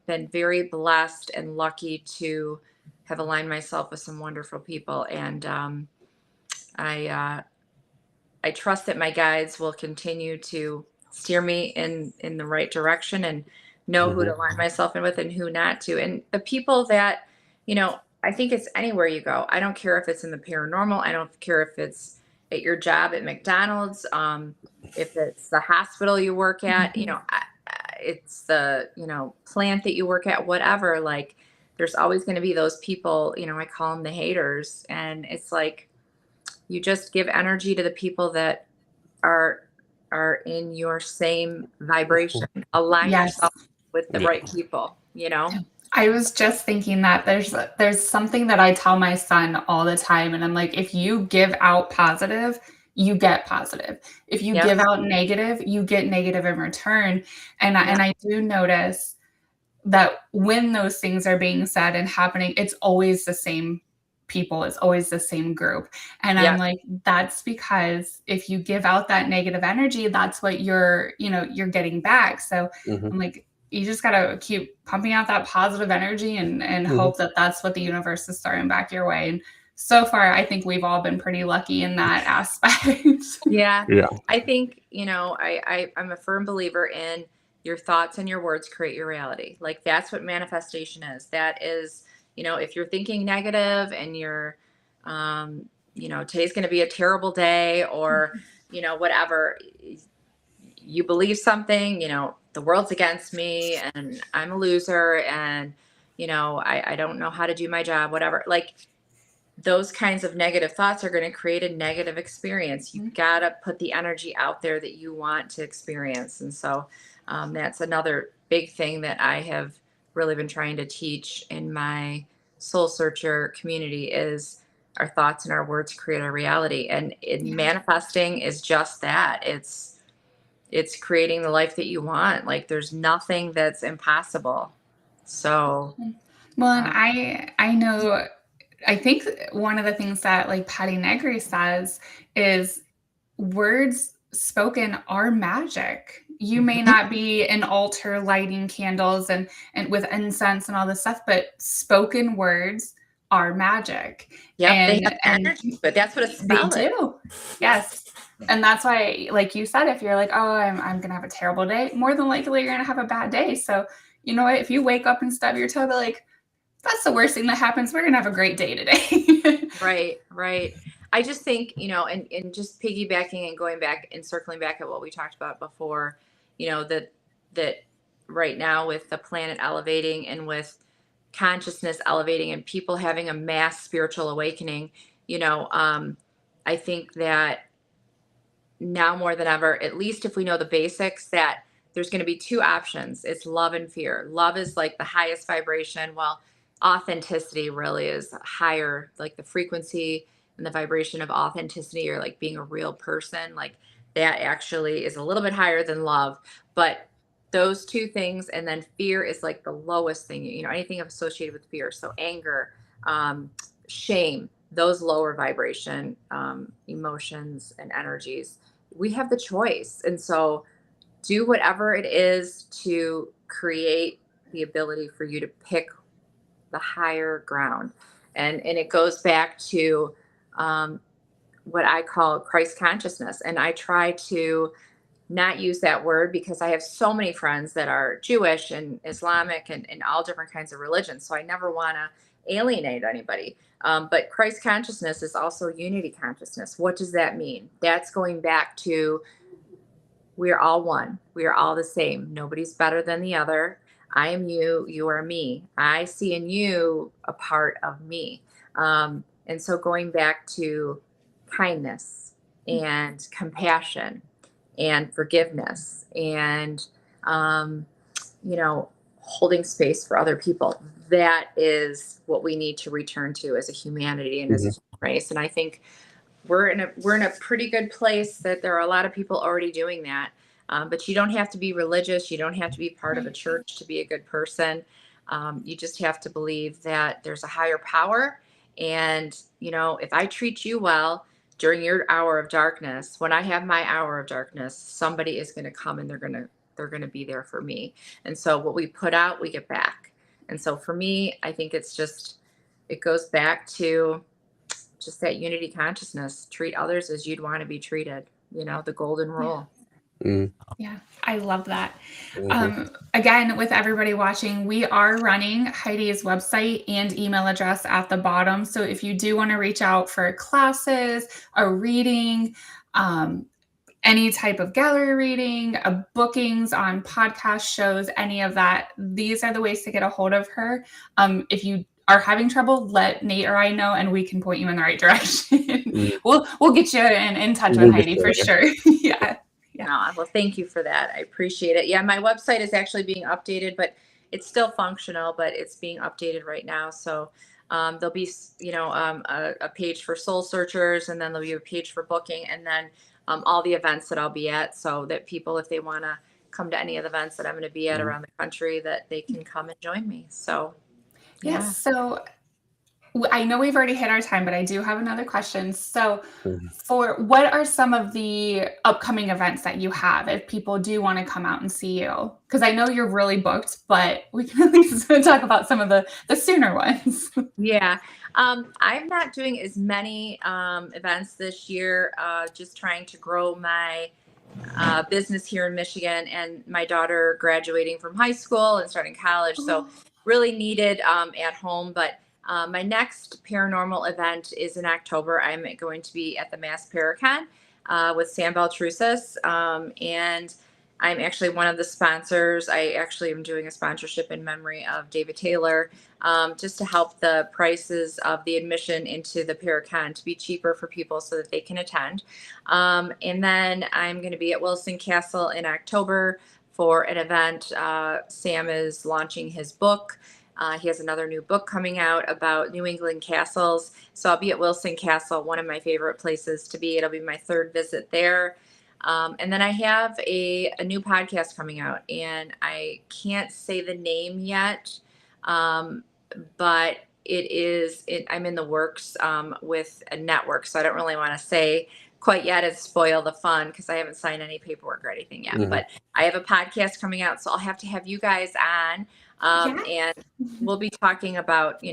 been very blessed and lucky to have aligned myself with some wonderful people. And I trust that my guides will continue to steer me in the right direction, and know who to align myself in with and who not to. And the people that, I think it's anywhere you go. I don't care if it's in the paranormal. I don't care if it's at your job at McDonald's, if it's the hospital you work at, it's the, plant that you work at, whatever. Like, there's always going to be those people, I call them the haters. And it's like, you just give energy to the people that are in your same vibration. Align yourself with the right people, I was just thinking that there's something that I tell my son all the time, and I'm like, if you give out positive, you get positive. If you give out negative, you get negative in return. And I do notice that when those things are being said and happening, it's always the same people, it's always the same group. And I'm like, that's because if you give out that negative energy, that's what you're getting back. So I'm like, you just got to keep pumping out that positive energy and hope that that's what the universe is throwing back your way. And so far, I think we've all been pretty lucky in that aspect. Yeah. I think, I'm a firm believer in your thoughts and your words create your reality. Like, that's what manifestation is. That is, if you're thinking negative and you're, today's going to be a terrible day, or, whatever, you believe something, the world's against me and I'm a loser, and, I don't know how to do my job, whatever. Like, those kinds of negative thoughts are going to create a negative experience. You got to put the energy out there that you want to experience. And so that's another big thing that I have really been trying to teach in my soul searcher community is our thoughts and our words create our reality. And manifesting is just that. It's creating the life that you want. Like, there's nothing that's impossible. So, well, and I know, I think one of the things that like Patty Negri says is words spoken are magic. You may not be an altar lighting candles and with incense and all this stuff, but spoken words are magic. Yeah, they have energy, but that's what a spell they do. Yes. And that's why, like you said, if you're like, oh, I'm going to have a terrible day, more than likely you're going to have a bad day. So, you know what? If you wake up and stub your toe, be like, that's the worst thing that happens. We're going to have a great day today. Right. I just think, and just piggybacking and going back and circling back at what we talked about before, that right now with the planet elevating and with consciousness elevating and people having a mass spiritual awakening, I think that now more than ever, at least if we know the basics, that there's going to be two options. It's love and fear. Love is like the highest vibration, while authenticity really is higher, like the frequency and the vibration of authenticity, or like being a real person, like that actually is a little bit higher than love. But those two things, and then fear is like the lowest thing, anything associated with fear. So anger, shame, those lower vibration emotions and energies, we have the choice. And so do whatever it is to create the ability for you to pick the higher ground. And it goes back to what I call Christ consciousness. And I try to not use that word because I have so many friends that are Jewish and Islamic and all different kinds of religions. So I never want to alienate anybody. But Christ consciousness is also unity consciousness. What does that mean? That's going back to, we are all one. We are all the same. Nobody's better than the other. I am you. You are me. I see in you a part of me. And so going back to kindness and compassion and forgiveness and, holding space for other people. That is what we need to return to as a humanity and as a human race. And I think we're in a pretty good place that there are a lot of people already doing that. But you don't have to be religious. You don't have to be part of a church to be a good person. You just have to believe that there's a higher power. And, if I treat you well during your hour of darkness, when I have my hour of darkness, somebody is going to come and they're going to be there for me. And so what we put out, we get back. And so for me, I think it goes back to just that unity consciousness. Treat others as you'd want to be treated, the golden rule. Yeah, I love that. Again, with everybody watching, we are running Heidi's website and email address at the bottom. So if you do want to reach out for classes, a reading, any type of gallery reading, bookings on podcast shows, any of that, these are the ways to get a hold of her. If you are having trouble, let Nate or I know, and we can point you in the right direction. We'll get you in touch with Heidi for sure. Yeah. No, well, thank you for that. I appreciate it. Yeah, my website is actually being updated, but it's still functional, but it's being updated right now. So there'll be, a page for soul searchers, and then there'll be a page for booking, and then all the events that I'll be at, so that people, if they want to come to any of the events that I'm going to be at around the country, that they can come and join me. So, yeah. So I know we've already hit our time, but I do have another question. So for what are some of the upcoming events that you have if people do want to come out and see you? Because I know you're really booked, but we can at least talk about some of the sooner ones. Yeah. I'm not doing as many events this year, just trying to grow my business here in Michigan, and my daughter graduating from high school and starting college. So really needed at home. But my next paranormal event is in October. I'm going to be at the Mass Paracon with Sam Baltrusis, and I'm actually one of the sponsors. I actually am doing a sponsorship in memory of David Taylor, just to help the prices of the admission into the Paracon to be cheaper for people so that they can attend. And then I'm going to be at Wilson Castle in October for an event. Sam is launching his book. He has another new book coming out about New England castles. So I'll be at Wilson Castle, one of my favorite places to be. It'll be my third visit there. And then I have a new podcast coming out, and I can't say the name yet, but I'm in the works with a network. So I don't really want to say quite yet and spoil the fun, because I haven't signed any paperwork or anything yet. But I have a podcast coming out, so I'll have to have you guys on. And we'll be talking about,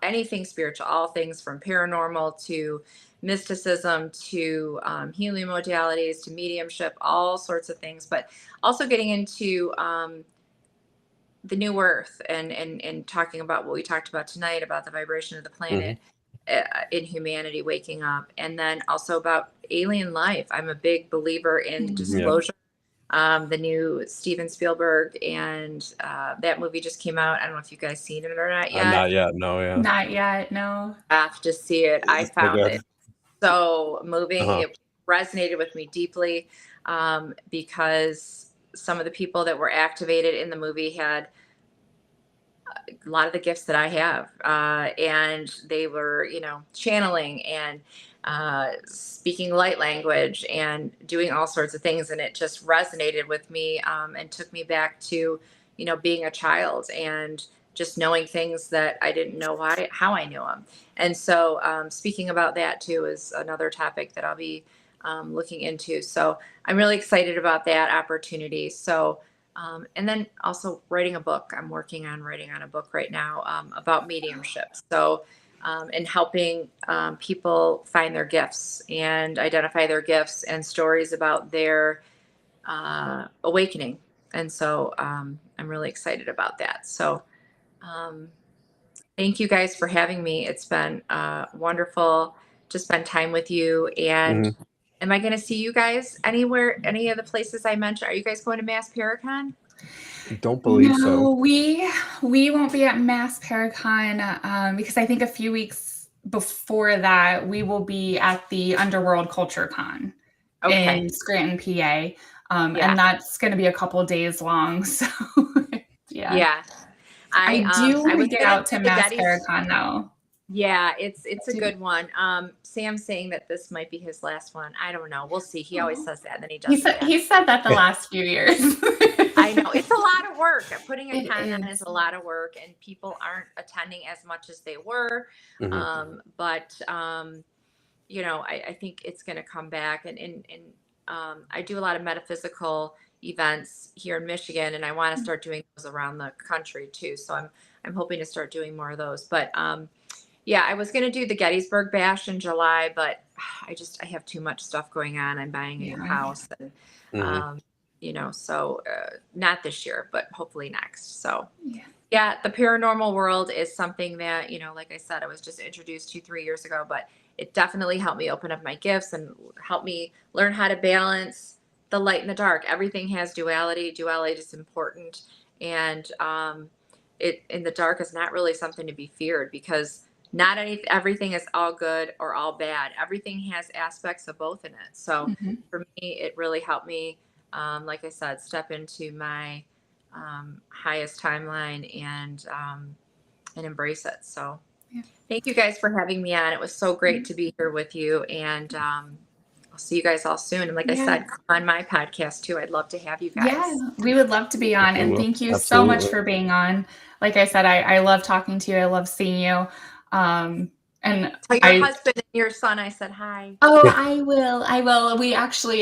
anything spiritual, all things from paranormal to mysticism to healing modalities to mediumship, all sorts of things, but also getting into the new earth and talking about what we talked about tonight, about the vibration of the planet in humanity waking up, and then also about alien life. I'm a big believer in disclosure. The new Steven Spielberg, and that movie just came out. I don't know if you guys seen it or not yet. Not yet. No. Yeah. Not yet. No. I have to see it. I found it so moving. resonated with me deeply, because some of the people that were activated in the movie had a lot of the gifts that I have, and they were, channeling and speaking light language and doing all sorts of things, and it just resonated with me, and took me back to, being a child and just knowing things that I didn't know how I knew them. And so, speaking about that too is another topic that I'll be looking into. So I'm really excited about that opportunity. So. And then also writing a book. I'm working on writing on a book right now, about mediumship. So, and helping people find their gifts and identify their gifts and stories about their awakening. And so I'm really excited about that. So thank you guys for having me. It's been wonderful to spend time with you. And am I going to see you guys anywhere, any of the places I mentioned? Are you guys going to Mass Paracon? Don't believe No, so. we won't be at Mass Paracon, because I think a few weeks before that we will be at the Underworld Culture Con in Scranton, PA, and that's going to be a couple days long. So yeah. I do want to get out to Mass Paracon though. Yeah, it's a good one. Sam's saying that this might be his last one. I don't know. We'll see. He always says that, and then he doesn't. He said that the last few years. I know. It's a lot of work. Putting a con on is a lot of work, and people aren't attending as much as they were. But I think it's going to come back. And I do a lot of metaphysical events here in Michigan, and I want to start doing those around the country too. So I'm hoping to start doing more of those. But yeah, I was going to do the Gettysburg Bash in July, but I have too much stuff going on. I'm buying a new house, and so not this year, but hopefully next. So yeah, the paranormal world is something that, like I said, I was just introduced to 3 years ago, but it definitely helped me open up my gifts and help me learn how to balance the light and the dark. Everything has duality. Duality is important. And in the dark is not really something to be feared, because not everything is all good or all bad. Everything has aspects of both in it. So for me, it really helped me, like I said, step into my highest timeline and embrace it. So thank you guys for having me on. It was so great to be here with you. And I'll see you guys all soon. And like I said, come on my podcast too. I'd love to have you guys. Yeah, we would love to be on. And thank you so much for being on. Like I said, I love talking to you. I love seeing you. And tell your husband and your son I said hi. Oh, I will. We actually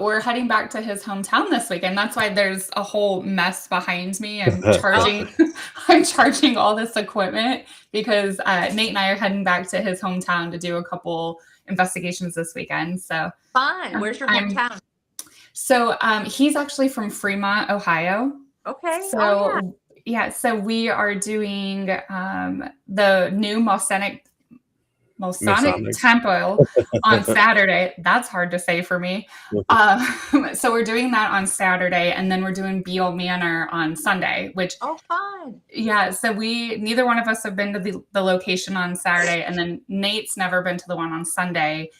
we're heading back to his hometown this weekend. That's why there's a whole mess behind me. I'm charging all this equipment because Nate and I are heading back to his hometown to do a couple investigations this weekend. So fun. Where's your hometown? So he's actually from Fremont, Ohio. Okay. So so we are doing the new Masonic Temple on Saturday. That's hard to say for me. So we're doing that on Saturday, and then we're doing Beale Manor on Sunday, which fun. Yeah, so neither one of us have been to the location on Saturday, and then Nate's never been to the one on Sunday,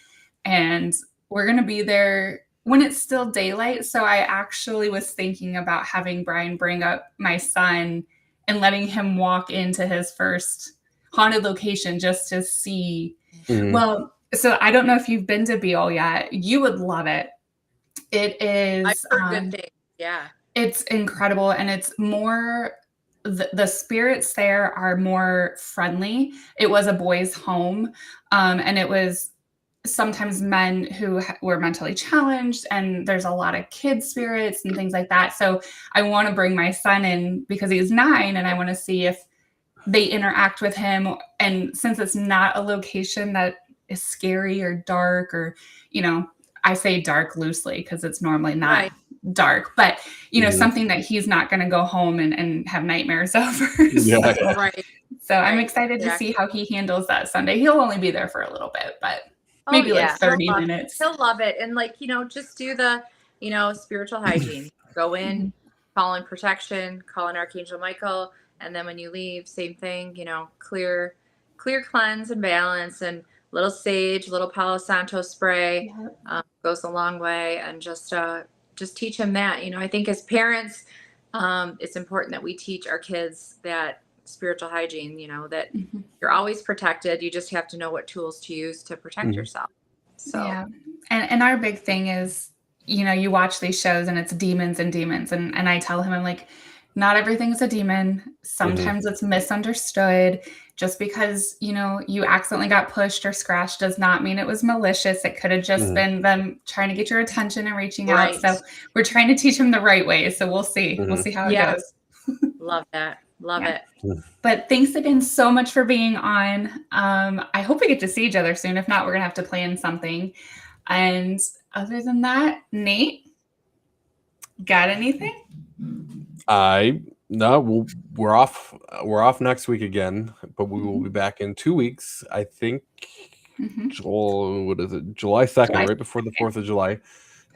and we're going to be there when it's still daylight. So I actually was thinking about having Brian bring up my son and letting him walk into his first haunted location just to see. Well, so I don't know if you've been to Beale yet. You would love it. It is. I've heard good things. Yeah. It's incredible, and it's more. The spirits there are more friendly. It was a boys' home, and it was sometimes men who were mentally challenged, and there's a lot of kid spirits and things like that. So I want to bring my son in because he's 9, and I want to see if they interact with him. And since it's not a location that is scary or dark, or, I say dark loosely because it's normally not dark, but something that he's not going to go home and have nightmares over. So I'm excited to see how he handles that Sunday. He'll only be there for a little bit, but maybe like 30 minutes. He'll love it. And just do the, spiritual hygiene. Go in, call in protection, call in Archangel Michael. And then when you leave, same thing, clear, cleanse and balance, and little sage, little Palo Santo spray goes a long way, and just teach them that. You know, I think as parents, it's important that we teach our kids that spiritual hygiene, you know, that you're always protected. You just have to know what tools to use to protect yourself. So, yeah. And our big thing is, you know, you watch these shows and it's demons and demons. And I tell him, I'm like, not everything's a demon. Sometimes it's misunderstood. Just because, you know, you accidentally got pushed or scratched does not mean it was malicious. It could have just been them trying to get your attention and reaching out. So we're trying to teach him the right way. So we'll see. We'll see how it goes. Love that. Love it. But thanks again so much for being on. I hope we get to see each other soon. If not, we're going to have to plan something. And other than that, Nate, got anything? No, we're off. We're off next week again, but we will be back in 2 weeks. I think July 2nd, right before the 4th of July.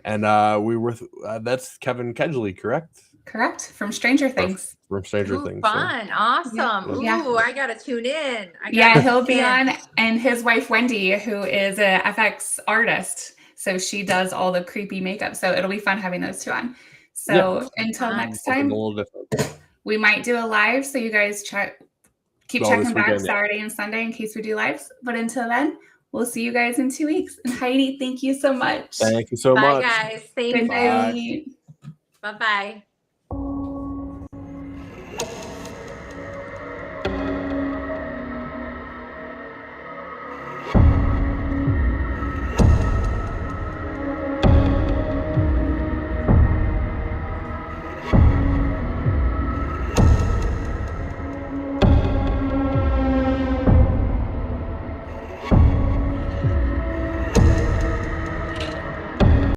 And that's Kevin Kedgley, correct? Correct. From Stranger Things. From Stranger Things. Fun. So. Awesome. Yeah. Ooh, I got to tune in. He'll be on. And his wife, Wendy, who is a FX artist. So she does all the creepy makeup. So it'll be fun having those two on. So until next time, we might do a live. So you guys keep checking back Saturday and Sunday in case we do lives. But until then, we'll see you guys in 2 weeks. And Heidi, thank you so much. Thank you so much. Bye, guys. Thank you. Good night. Bye-bye.